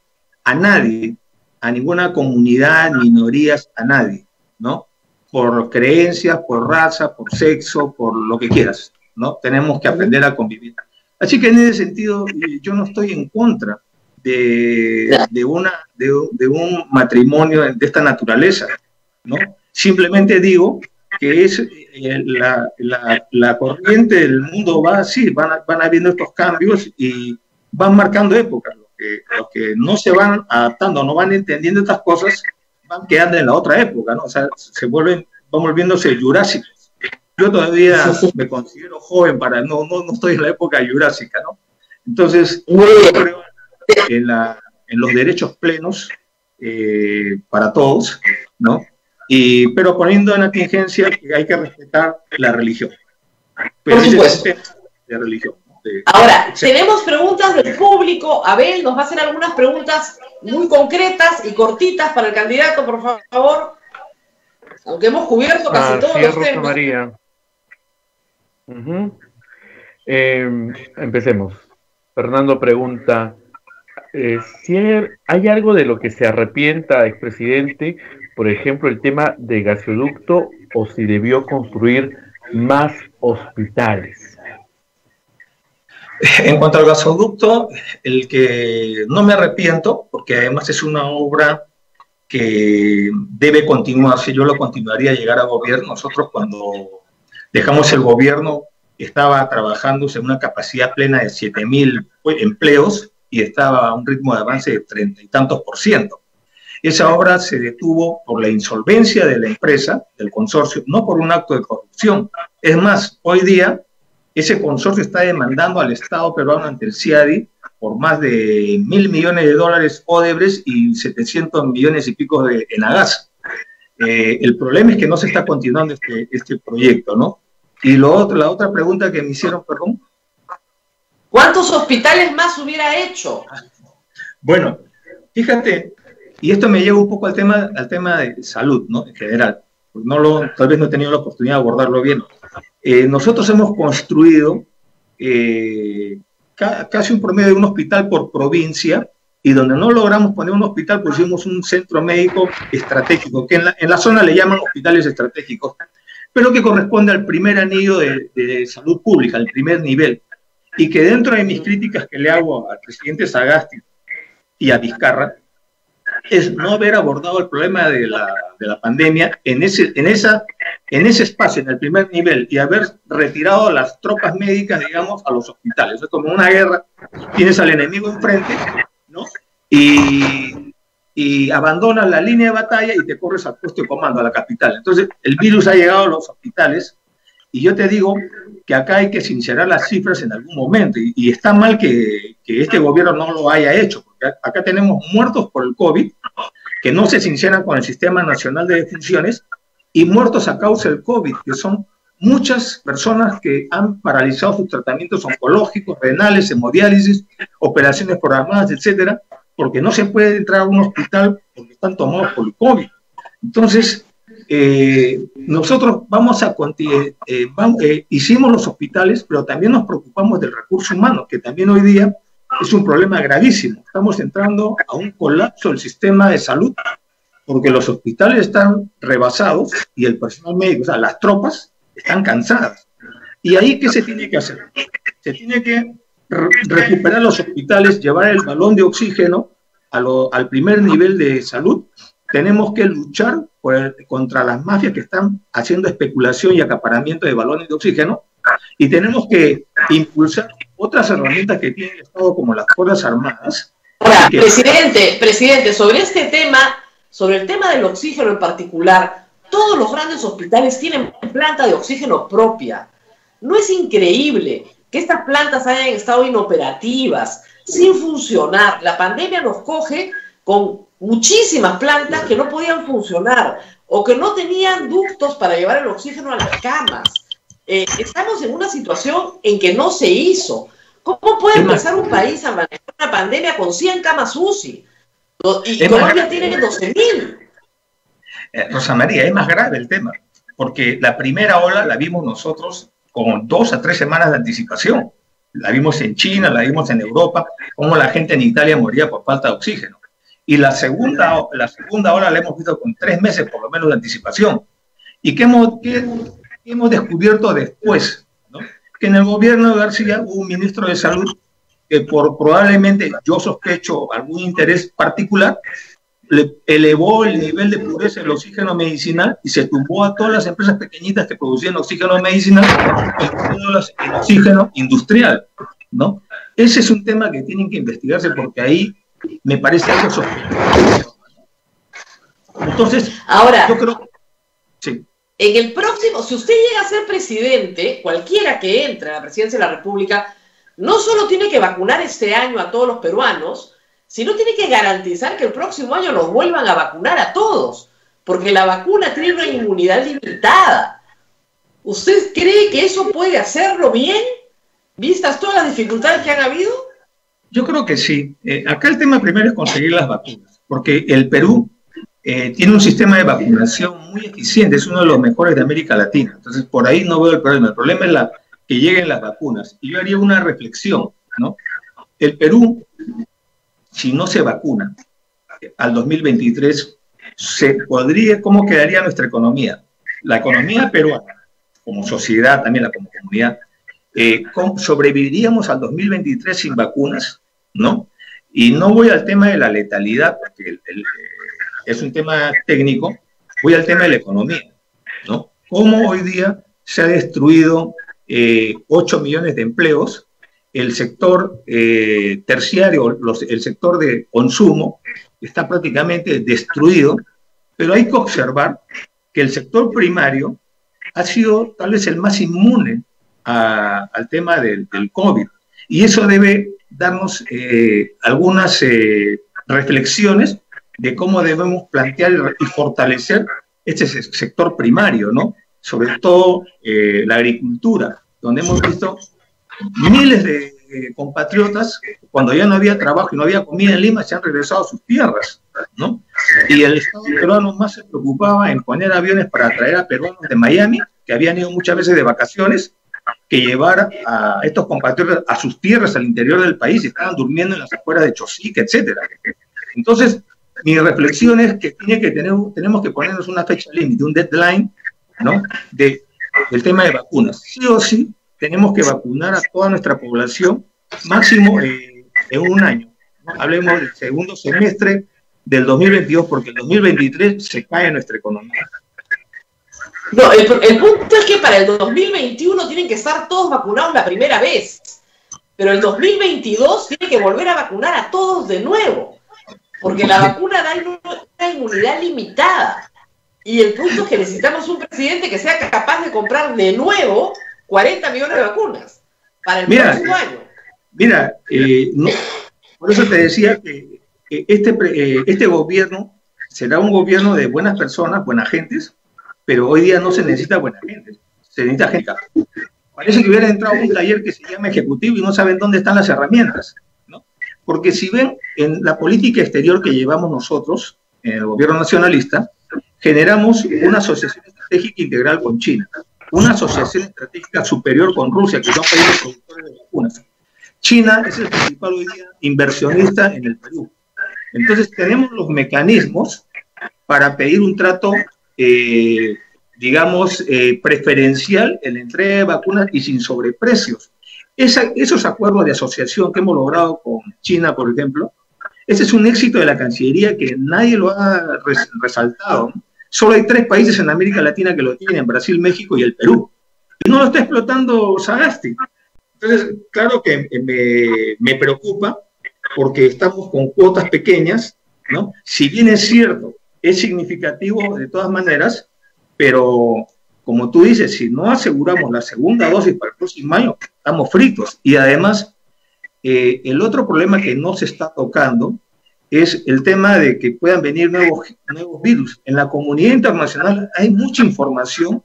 a nadie, a ninguna comunidad, minorías, a nadie, ¿no? Por creencias, por raza, por sexo, por lo que quieras, ¿no? Tenemos que aprender a convivir. Así que en ese sentido, yo no estoy en contra de un matrimonio de esta naturaleza, ¿no? Simplemente digo que es la corriente del mundo va así, van habiendo estos cambios y van marcando épocas. Los que no se van adaptando, no van entendiendo estas cosas, van quedando en la otra época, ¿no? O sea, van volviéndose jurásicos. Yo todavía me considero joven no estoy en la época jurásica, ¿no? Entonces, yo creo en los derechos plenos para todos, ¿no? Pero poniendo en atingencia que hay que respetar la religión. Pero por supuesto. De religión. Ahora, tenemos preguntas del público. Abel nos va a hacer algunas preguntas muy concretas y cortitas para el candidato, por favor. Aunque hemos cubierto casi todos los Rosa temas. María. Empecemos. Fernando pregunta, si hay algo de lo que se arrepienta, expresidente, por ejemplo, el tema de gasoducto, o si debió construir más hospitales. En cuanto al gasoducto, el que no me arrepiento, porque además es una obra que debe continuarse. Yo lo continuaría a llegar a gobierno. Nosotros cuando dejamos el gobierno estaba trabajándose en una capacidad plena de 7.000 empleos y estaba a un ritmo de avance de 30 y tantos %. Esa obra se detuvo por la insolvencia de la empresa, del consorcio, no por un acto de corrupción. Es más, hoy día ese consorcio está demandando al Estado peruano ante el CIADI por más de $1.000 millones Odebrecht y 700 millones y pico de Enagás. El problema es que no se está continuando este proyecto, ¿no? Y la otra pregunta que me hicieron, perdón. ¿Cuántos hospitales más hubiera hecho? Bueno, fíjate, y esto me lleva un poco al tema de salud, ¿no? En general. Tal vez no he tenido la oportunidad de abordarlo bien. Nosotros hemos construido casi un promedio de un hospital por provincia, y donde no logramos poner un hospital, pusimos un centro médico estratégico, que en la zona le llaman hospitales estratégicos, pero que corresponde al primer anillo de salud pública, al primer nivel, y que dentro de mis críticas que le hago al presidente Sagasti y a Vizcarra, es no haber abordado el problema de la pandemia en ese espacio, en el primer nivel, y haber retirado las tropas médicas, digamos, a los hospitales. Es como una guerra, tienes al enemigo enfrente, ¿no? Y abandonas la línea de batalla y te corres al puesto de comando, a la capital. Entonces, el virus ha llegado a los hospitales, y yo te digo que acá hay que sincerar las cifras en algún momento, y está mal que este gobierno no lo haya hecho, porque acá tenemos muertos por el COVID, que no se sinceran con el Sistema Nacional de Defunciones, y muertos a causa del COVID, que son muchas personas que han paralizado sus tratamientos oncológicos, renales, hemodiálisis, operaciones programadas, etcétera, porque no se puede entrar a un hospital porque están tomados por el COVID. Entonces, nosotros hicimos los hospitales, pero también nos preocupamos del recurso humano, que también hoy día es un problema gravísimo. Estamos entrando a un colapso del sistema de salud, porque los hospitales están rebasados y el personal médico, o sea, las tropas, están cansadas. ¿Y ahí qué se tiene que hacer? Se tiene que recuperar los hospitales, llevar el balón de oxígeno al primer nivel de salud. Tenemos que luchar contra las mafias que están haciendo especulación y acaparamiento de balones de oxígeno, y tenemos que impulsar otras herramientas que tiene el Estado, como las Fuerzas Armadas. Ahora, presidente, sobre el tema del oxígeno en particular, todos los grandes hospitales tienen planta de oxígeno propia. ¿No es increíble que estas plantas hayan estado inoperativas, sin funcionar? La pandemia nos coge con muchísimas plantas que no podían funcionar o que no tenían ductos para llevar el oxígeno a las camas. Estamos en una situación en que no se hizo. ¿Cómo puede empezar un país a manejar una pandemia con 100 camas UCI? Y Colombia tiene 12.000. Rosa María, es más grave el tema, porque la primera ola la vimos nosotros con 2 a 3 semanas de anticipación. La vimos en China, la vimos en Europa, cómo la gente en Italia moría por falta de oxígeno. Y la segunda ola la hemos visto con 3 meses por lo menos de anticipación. ¿Y qué hemos descubierto después? ¿No? Que en el gobierno de García hubo un ministro de Salud que probablemente, yo sospecho, algún interés particular, le elevó el nivel de pureza del oxígeno medicinal y se tumbó a todas las empresas pequeñitas que producían oxígeno medicinal, incluyendo el oxígeno industrial, ¿no? Ese es un tema que tienen que investigarse, porque ahí me parece algo sospechoso. Entonces, ahora, yo creo... Sí. En el próximo, si usted llega a ser presidente, cualquiera que entre a la presidencia de la República, no solo tiene que vacunar este año a todos los peruanos, sino tiene que garantizar que el próximo año nos vuelvan a vacunar a todos, porque la vacuna tiene una inmunidad limitada. ¿Usted cree que eso puede hacerlo bien, vistas todas las dificultades que han habido? Yo creo que sí. Acá el tema primero es conseguir las vacunas, porque el Perú tiene un sistema de vacunación muy eficiente, es uno de los mejores de América Latina. Entonces, por ahí no veo el problema. El problema es que lleguen las vacunas. Y yo haría una reflexión, ¿no? El Perú, si no se vacuna al 2023, ¿cómo quedaría nuestra economía? La economía peruana, como sociedad, también como comunidad, ¿sobreviviríamos al 2023 sin vacunas? ¿No? Y no voy al tema de la letalidad, porque es un tema técnico, voy al tema de la economía, ¿no? ¿Cómo hoy día se ha destruido 8 millones de empleos? El sector terciario, el sector de consumo, está prácticamente destruido, pero hay que observar que el sector primario ha sido tal vez el más inmune al tema del COVID. Y eso debe darnos algunas reflexiones de cómo debemos plantear y fortalecer este sector primario, ¿no? Sobre todo la agricultura, donde hemos visto miles de compatriotas, cuando ya no había trabajo y no había comida en Lima, se han regresado a sus tierras, ¿no? Y el Estado peruano más se preocupaba en poner aviones para traer a peruanos de Miami, que habían ido muchas veces de vacaciones, que llevar a estos compatriotas a sus tierras al interior del país, y estaban durmiendo en las afueras de Chosique, etcétera. Entonces, mi reflexión es que tenemos que ponernos una fecha límite, un deadline, ¿no? Del tema de vacunas. Sí o sí, tenemos que vacunar a toda nuestra población, máximo en un año, ¿no? Hablemos del segundo semestre del 2022, porque el 2023 se cae nuestra economía. No, el punto es que para el 2021 tienen que estar todos vacunados la primera vez, pero el 2022 tiene que volver a vacunar a todos de nuevo, porque la vacuna da una inmunidad limitada. Y el punto es que necesitamos un presidente que sea capaz de comprar de nuevo 40 millones de vacunas para el próximo año. Mira, no, por eso te decía que este gobierno será un gobierno de buenas personas, buenas gentes, pero hoy día no se necesita buena gente, se necesita gente. Parece que hubiera entrado a un taller que se llama ejecutivo y no saben dónde están las herramientas, ¿no? Porque si ven en la política exterior que llevamos nosotros, en el gobierno nacionalista, generamos una asociación estratégica integral con China, una asociación estratégica superior con Rusia, que son países productores de vacunas. China es el principal hoy día inversionista en el Perú. Entonces tenemos los mecanismos para pedir un trato, digamos, preferencial en la entrega de vacunas y sin sobreprecios. Esos acuerdos de asociación que hemos logrado con China, por ejemplo, ese es un éxito de la Cancillería que nadie lo ha resaltado, ¿no? Solo hay 3 países en América Latina que lo tienen, Brasil, México y el Perú. Y no lo está explotando Sagasti. Entonces, claro que me preocupa porque estamos con cuotas pequeñas, ¿no? Si bien es cierto, es significativo de todas maneras, pero como tú dices, si no aseguramos la segunda dosis para el próximo año, estamos fritos. Y además, el otro problema que no se está tocando es el tema de que puedan venir nuevos virus. En la comunidad internacional hay mucha información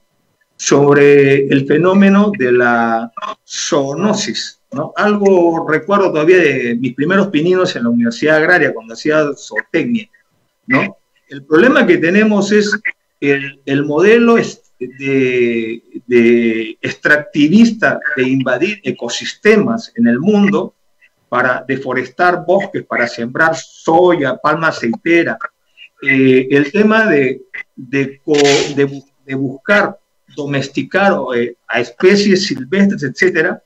sobre el fenómeno de la zoonosis, ¿no? Algo recuerdo todavía de mis primeros pininos en la Universidad Agraria, cuando hacía zootecnia, ¿no? El problema que tenemos es el modelo de extractivista de invadir ecosistemas en el mundo para deforestar bosques, para sembrar soya, palma aceitera. El tema de buscar domesticar a especies silvestres, etcétera,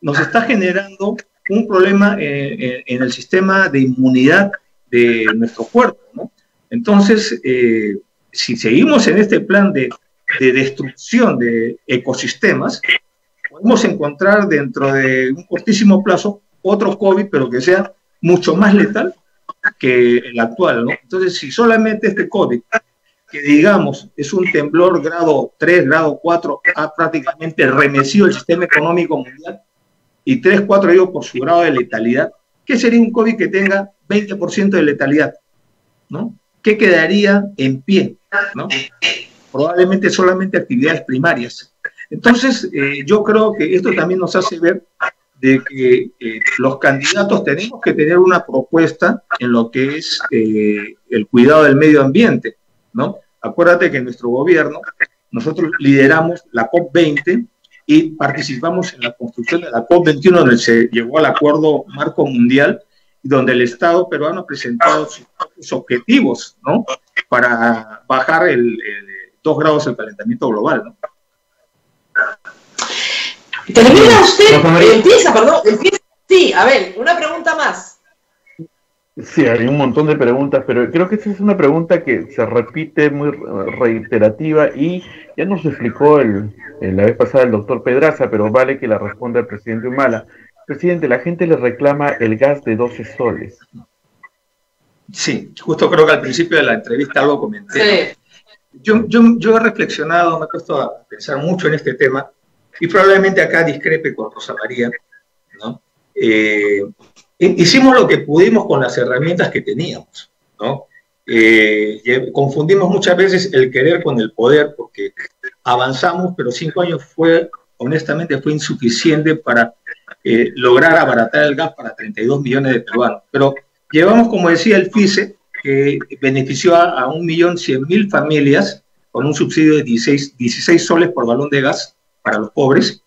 nos está generando un problema en el sistema de inmunidad de nuestro cuerpo, ¿no? Entonces, si seguimos en este plan de destrucción de ecosistemas, podemos encontrar dentro de un cortísimo plazo otro COVID, pero que sea mucho más letal que el actual, ¿no? Entonces, si solamente este COVID, que digamos es un temblor grado 3, grado 4, ha prácticamente remecido el sistema económico mundial, y 3, 4 digo por su grado de letalidad, ¿qué sería un COVID que tenga 20% de letalidad? ¿No? ¿Qué quedaría en pie? ¿No? Probablemente solamente actividades primarias. Entonces, yo creo que esto también nos hace ver de que los candidatos tenemos que tener una propuesta en lo que es el cuidado del medio ambiente, ¿no? Acuérdate que en nuestro gobierno nosotros lideramos la COP20 y participamos en la construcción de la COP21, donde se llegó al acuerdo marco mundial, donde el Estado peruano ha presentado sus objetivos, ¿no? Para bajar 2 grados el calentamiento global, ¿no? Termina usted, empieza. Sí, a ver, una pregunta más. Sí, hay un montón de preguntas, pero creo que esa es una pregunta que se repite muy reiterativa y ya nos explicó la vez pasada el doctor Pedraza, pero vale que la responda el presidente Humala. Presidente, la gente le reclama el gas de 12 soles. Sí, justo creo que al principio de la entrevista algo comenté. Sí. Yo he reflexionado, me he puesto a pensar mucho en este tema y probablemente acá discrepe con Rosa María, ¿no? Hicimos lo que pudimos con las herramientas que teníamos, ¿no? Confundimos muchas veces el querer con el poder, porque avanzamos, pero 5 años honestamente fue insuficiente para lograr abaratar el gas para 32 millones de peruanos. Pero llevamos, como decía el FICE, que benefició a 1.100.000 familias con un subsidio de 16 soles por galón de gas para los pobres.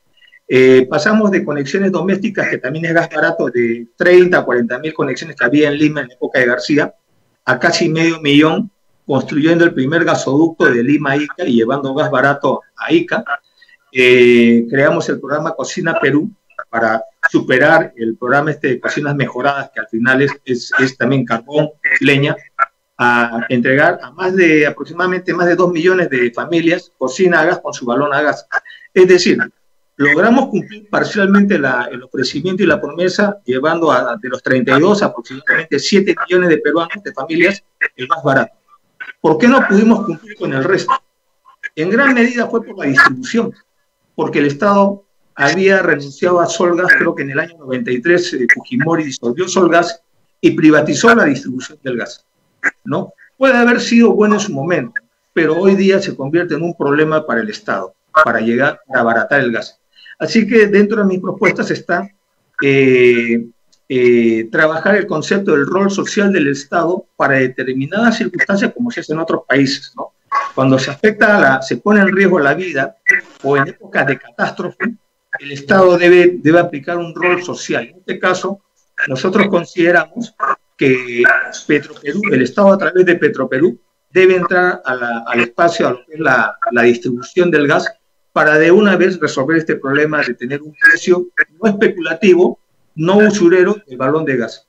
Pasamos de conexiones domésticas, que también es gas barato, de 30 a 40.000 conexiones que había en Lima en la época de García, a casi 500.000, construyendo el primer gasoducto de Lima a Ica y llevando gas barato a Ica. Creamos el programa Cocina Perú para superar el programa de cocinas mejoradas, que al final es también carbón, leña, a entregar a aproximadamente más de 2 millones de familias cocina a gas con su balón a gas. Es decir, logramos cumplir parcialmente el ofrecimiento y la promesa, llevando de los 32 a aproximadamente 7 millones de peruanos, de familias, el más barato. ¿Por qué no pudimos cumplir con el resto? En gran medida fue por la distribución, porque el Estado había renunciado a Solgas, creo que en el año 93 Fujimori disolvió Solgas y privatizó la distribución del gas, ¿no? Puede haber sido bueno en su momento, pero hoy día se convierte en un problema para el Estado, para llegar a abaratar el gas. Así que dentro de mis propuestas está trabajar el concepto del rol social del Estado para determinadas circunstancias, como se hace en otros países, ¿no? Cuando se pone en riesgo la vida, o en épocas de catástrofe, el Estado debe aplicar un rol social. En este caso, nosotros consideramos que Petroperú, el Estado a través de Petroperú, debe entrar al espacio, a lo que es la distribución del gas, para de una vez resolver este problema de tener un precio no especulativo, no usurero del balón de gas.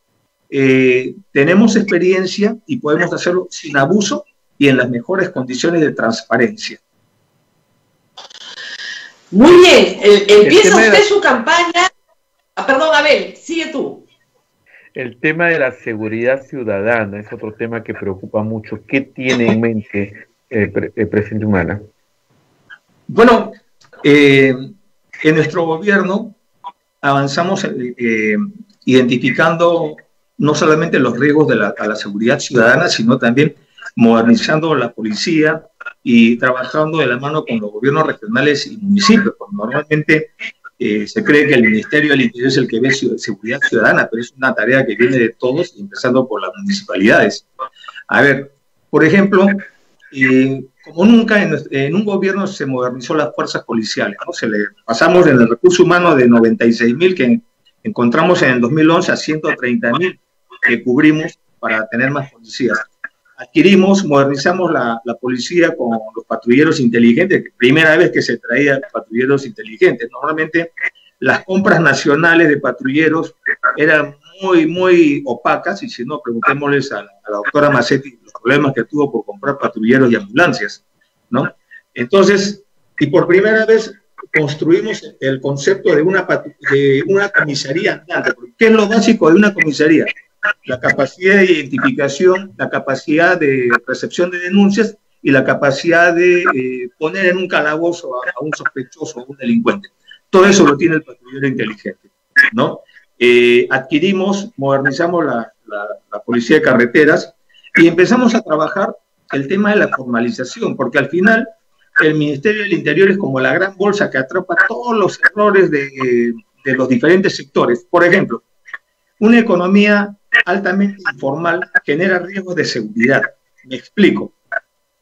Tenemos experiencia y podemos hacerlo sin abuso y en las mejores condiciones de transparencia. Muy bien, empieza usted su campaña. Perdón, Abel, sigue tú. El tema de la seguridad ciudadana es otro tema que preocupa mucho. ¿Qué tiene en mente el presidente Humala? Bueno, en nuestro gobierno avanzamos identificando no solamente los riesgos a la seguridad ciudadana, sino también modernizando la policía y trabajando de la mano con los gobiernos regionales y municipios. Porque normalmente se cree que el Ministerio del Interior es el que ve seguridad ciudadana, pero es una tarea que viene de todos, empezando por las municipalidades. A ver, por ejemplo, como nunca en un gobierno se modernizó las fuerzas policiales, ¿no? Pasamos en el recurso humano de 96.000 que encontramos en el 2011 a 130.000 que cubrimos para tener más policías. Modernizamos la policía con los patrulleros inteligentes, primera vez que se traía patrulleros inteligentes. Normalmente las compras nacionales de patrulleros eran muy opacas, y si no, preguntémosles a la doctora Macetti los problemas que tuvo por comprar patrulleros y ambulancias, ¿no? Entonces, y por primera vez construimos el concepto de una comisaría andante. ¿Qué es lo básico de una comisaría? La capacidad de identificación, la capacidad de recepción de denuncias y la capacidad de poner en un calabozo a un sospechoso o un delincuente. Todo eso lo tiene el patrullero inteligente, ¿no? Modernizamos la policía de carreteras y empezamos a trabajar el tema de la formalización, porque al final el Ministerio del Interior es como la gran bolsa que atrapa todos los errores de los diferentes sectores. Por ejemplo, una economía altamente informal genera riesgos de seguridad. Me explico.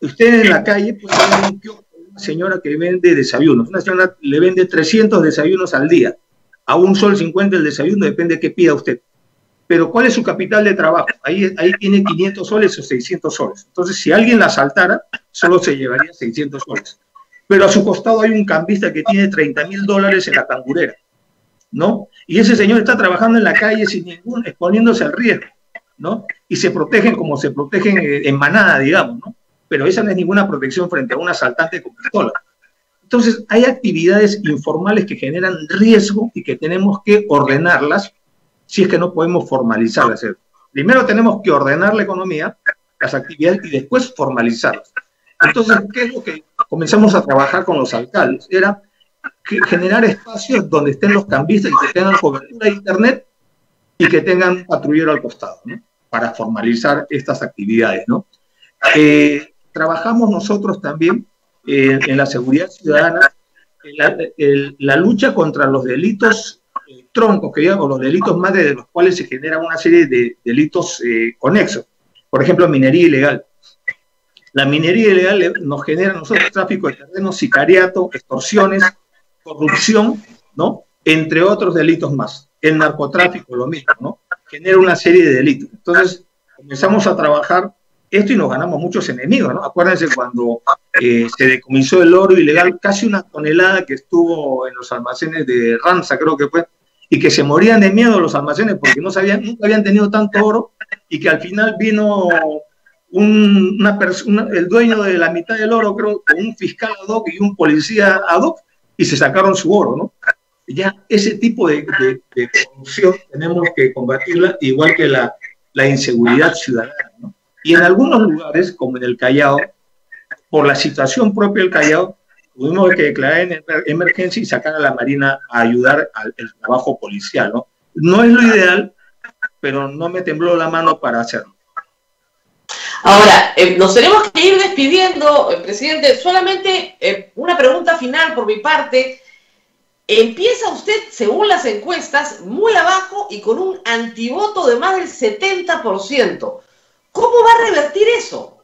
Usted en la calle puede ver una señora que vende desayunos. Una señora le vende 300 desayunos al día. A $1.50 el desayuno, depende de qué pida usted. Pero ¿cuál es su capital de trabajo? Ahí tiene 500 soles o 600 soles. Entonces, si alguien la asaltara, solo se llevaría 600 soles. Pero a su costado hay un cambista que tiene $30.000 en la cangurera, ¿no? Y ese señor está trabajando en la calle exponiéndose al riesgo. ¿no? Y se protegen como se protegen en manada, digamos, ¿no? Pero esa no es ninguna protección frente a un asaltante con pistola. Entonces, hay actividades informales que generan riesgo y que tenemos que ordenarlas si es que no podemos formalizarlas. Primero tenemos que ordenar la economía, las actividades, y después formalizarlas. Entonces, ¿qué es lo que comenzamos a trabajar con los alcaldes? Era generar espacios donde estén los cambistas y que tengan cobertura de internet y que tengan patrullero al costado, ¿no? Para formalizar estas actividades, ¿no? Trabajamos nosotros también en la seguridad ciudadana, la lucha contra los delitos troncos, que digamos, los delitos madre de los cuales se generan una serie de delitos conexos. Por ejemplo, minería ilegal. La minería ilegal nos genera a nosotros tráfico de terrenos, sicariato, extorsiones, corrupción, ¿no? Entre otros delitos más. El narcotráfico, lo mismo, ¿no? Genera una serie de delitos. Entonces, comenzamos a trabajar esto y nos ganamos muchos enemigos, ¿no? Acuérdense cuando se decomisó el oro ilegal, casi 1 tonelada que estuvo en los almacenes de Ramsa, creo que fue, y que se morían de miedo los almacenes porque nunca habían tenido tanto oro, y que al final vino el dueño de la mitad del oro, creo, con un fiscal ad hoc y un policía ad hoc, y se sacaron su oro, ¿no? Ya ese tipo de corrupción tenemos que combatirla, igual que la inseguridad ciudadana, ¿no? Y en algunos lugares, como en el Callao, por la situación propia del Callao, tuvimos que declarar en emergencia y sacar a la Marina a ayudar al trabajo policial, ¿no? No es lo ideal, pero no me tembló la mano para hacerlo. Ahora, nos tenemos que ir despidiendo, presidente. Solamente una pregunta final por mi parte. Empieza usted, según las encuestas, muy abajo y con un antivoto de más del 70%. ¿Cómo va a revertir eso?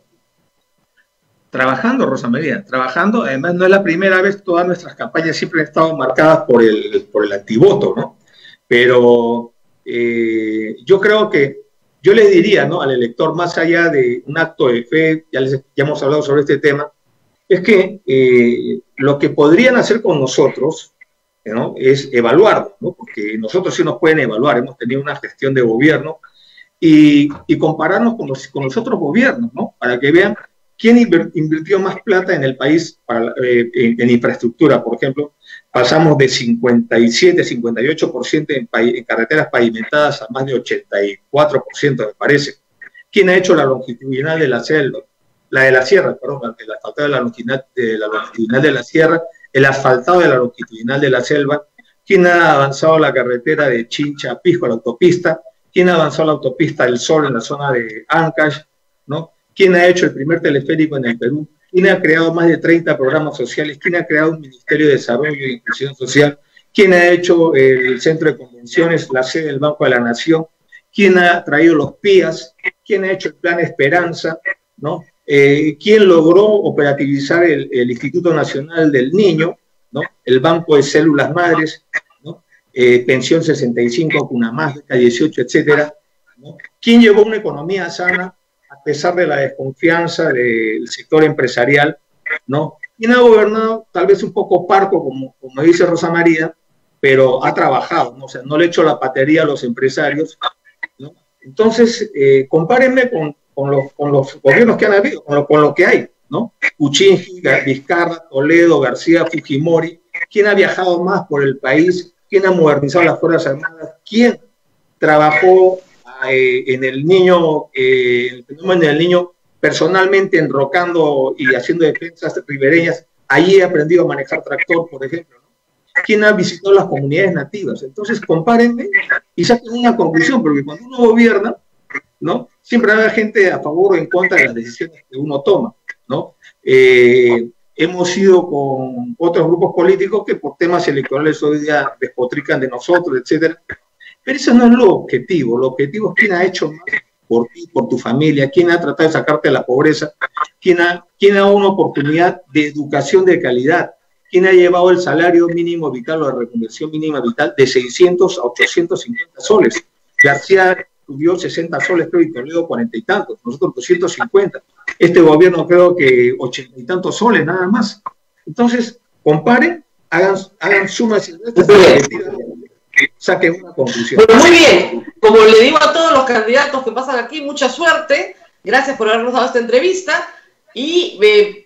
Trabajando, Rosa María, trabajando. Además, no es la primera vez, todas nuestras campañas siempre han estado marcadas por el antivoto, ¿no? Pero yo creo que yo le diría, ¿no?, al elector, más allá de un acto de fe, ya hemos hablado sobre este tema, es que lo que podrían hacer con nosotros, ¿no?, es evaluarnos, ¿no? Porque nosotros sí nos pueden evaluar, hemos tenido una gestión de gobierno, y compararnos con los otros gobiernos, ¿no?, para que vean quién invirtió más plata en el país en infraestructura. Por ejemplo, pasamos de 57, 58% en carreteras pavimentadas a más de 84%, me parece. ¿Quién ha hecho la longitudinal de la selva? La de la sierra, perdón, el asfaltado de la longitudinal de la sierra, el asfaltado de la longitudinal de la selva. ¿Quién ha avanzado la carretera de Chincha a Pisco, la autopista? ¿Quién ha avanzado la autopista del Sol en la zona de Ancash, ¿no? ¿Quién ha hecho el primer teleférico en el Perú? ¿Quién ha creado más de 30 programas sociales? ¿Quién ha creado un Ministerio de Desarrollo e Inclusión Social? ¿Quién ha hecho el Centro de Convenciones, la sede del Banco de la Nación? ¿Quién ha traído los PIAs? ¿Quién ha hecho el Plan Esperanza? ¿No? ¿Quién logró operativizar el Instituto Nacional del Niño? ¿No? El Banco de Células Madres, ¿no? Pensión 65, Cunamás, beca 18, etcétera, ¿no? ¿Quién llevó una economía sana a pesar de la desconfianza del sector empresarial, ¿no? ¿Quién ha gobernado tal vez un poco parco, como dice Rosa María, pero ha trabajado, ¿no? O sea, no le echo la patería a los empresarios, ¿no? Entonces, compárenme con los gobiernos que han habido, con lo que hay, ¿no? Kuczynski, Vizcarra, Toledo, García, Fujimori. ¿Quién ha viajado más por el país? ¿Quién ha modernizado las Fuerzas Armadas? ¿Quién trabajó en el niño, el fenómeno del niño, personalmente enrocando y haciendo defensas ribereñas? Allí he aprendido a manejar tractor, por ejemplo, ¿no? ¿Quién ha visitado las comunidades nativas? Entonces, compárenme y saquen una conclusión, porque cuando uno gobierna, ¿no?, siempre hay gente a favor o en contra de las decisiones que uno toma, ¿no? Hemos ido con otros grupos políticos que por temas electorales hoy día despotrican de nosotros, etcétera. Pero eso no es lo objetivo. Lo objetivo es quién ha hecho más por ti, por tu familia, quién ha tratado de sacarte de la pobreza, quién ha dado una oportunidad de educación de calidad, quién ha llevado el salario mínimo vital o la remuneración mínima vital de 600 a 850 soles. García subió 60 soles, creo, y Toledo 40 y tantos, nosotros 250. Este gobierno creo que 80 y tantos soles, nada más. Entonces, comparen, hagan sumas y restas, saquen una conclusión. Bueno, muy bien. como le digo a todos los candidatos que pasan aquí, mucha suerte. Gracias por habernos dado esta entrevista y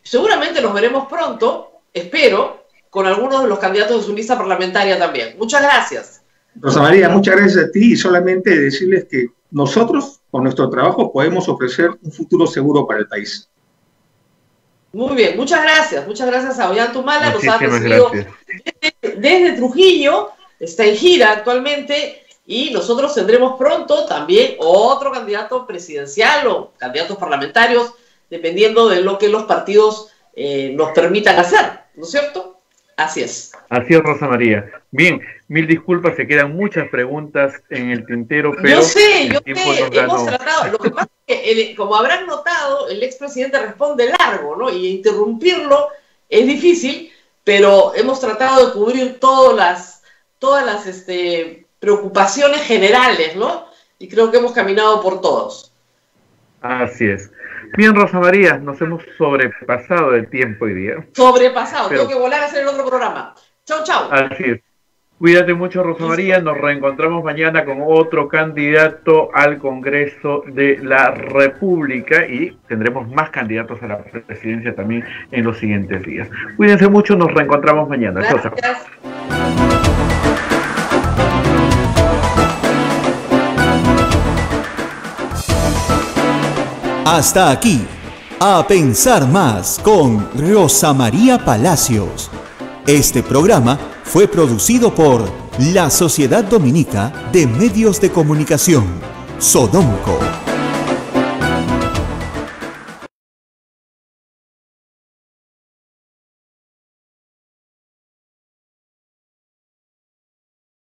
seguramente los veremos pronto, espero, con algunos de los candidatos de su lista parlamentaria también. Muchas gracias. Rosa María, muchas gracias a ti y solamente decirles que nosotros, con nuestro trabajo, podemos ofrecer un futuro seguro para el país. Muy bien, muchas gracias a Ollantumala, nos ha recibido desde Trujillo, está en gira actualmente y nosotros tendremos pronto también otro candidato presidencial o candidatos parlamentarios, dependiendo de lo que los partidos nos permitan hacer, ¿no es cierto? Así es. Así es, Rosa María. Bien, mil disculpas, se quedan muchas preguntas en el tintero, pero yo sé, hemos tratado, lo que pasa es que, como habrán notado, el expresidente responde largo, ¿no? Y interrumpirlo es difícil, pero hemos tratado de cubrir todas las preocupaciones generales, ¿no? Y creo que hemos caminado por todos. Así es. Bien, Rosa María, nos hemos sobrepasado el tiempo hoy día. Sobrepasado, tengo que volar a hacer el otro programa. Chau, chau. Así es. Cuídate mucho, Rosa María. Nos reencontramos mañana con otro candidato al Congreso de la República y tendremos más candidatos a la presidencia también en los siguientes días. Cuídense mucho, nos reencontramos mañana. Gracias. Hasta aquí, A Pensar Más con Rosa María Palacios. Este programa fue producido por la Sociedad Dominica de Medios de Comunicación, Sodomco.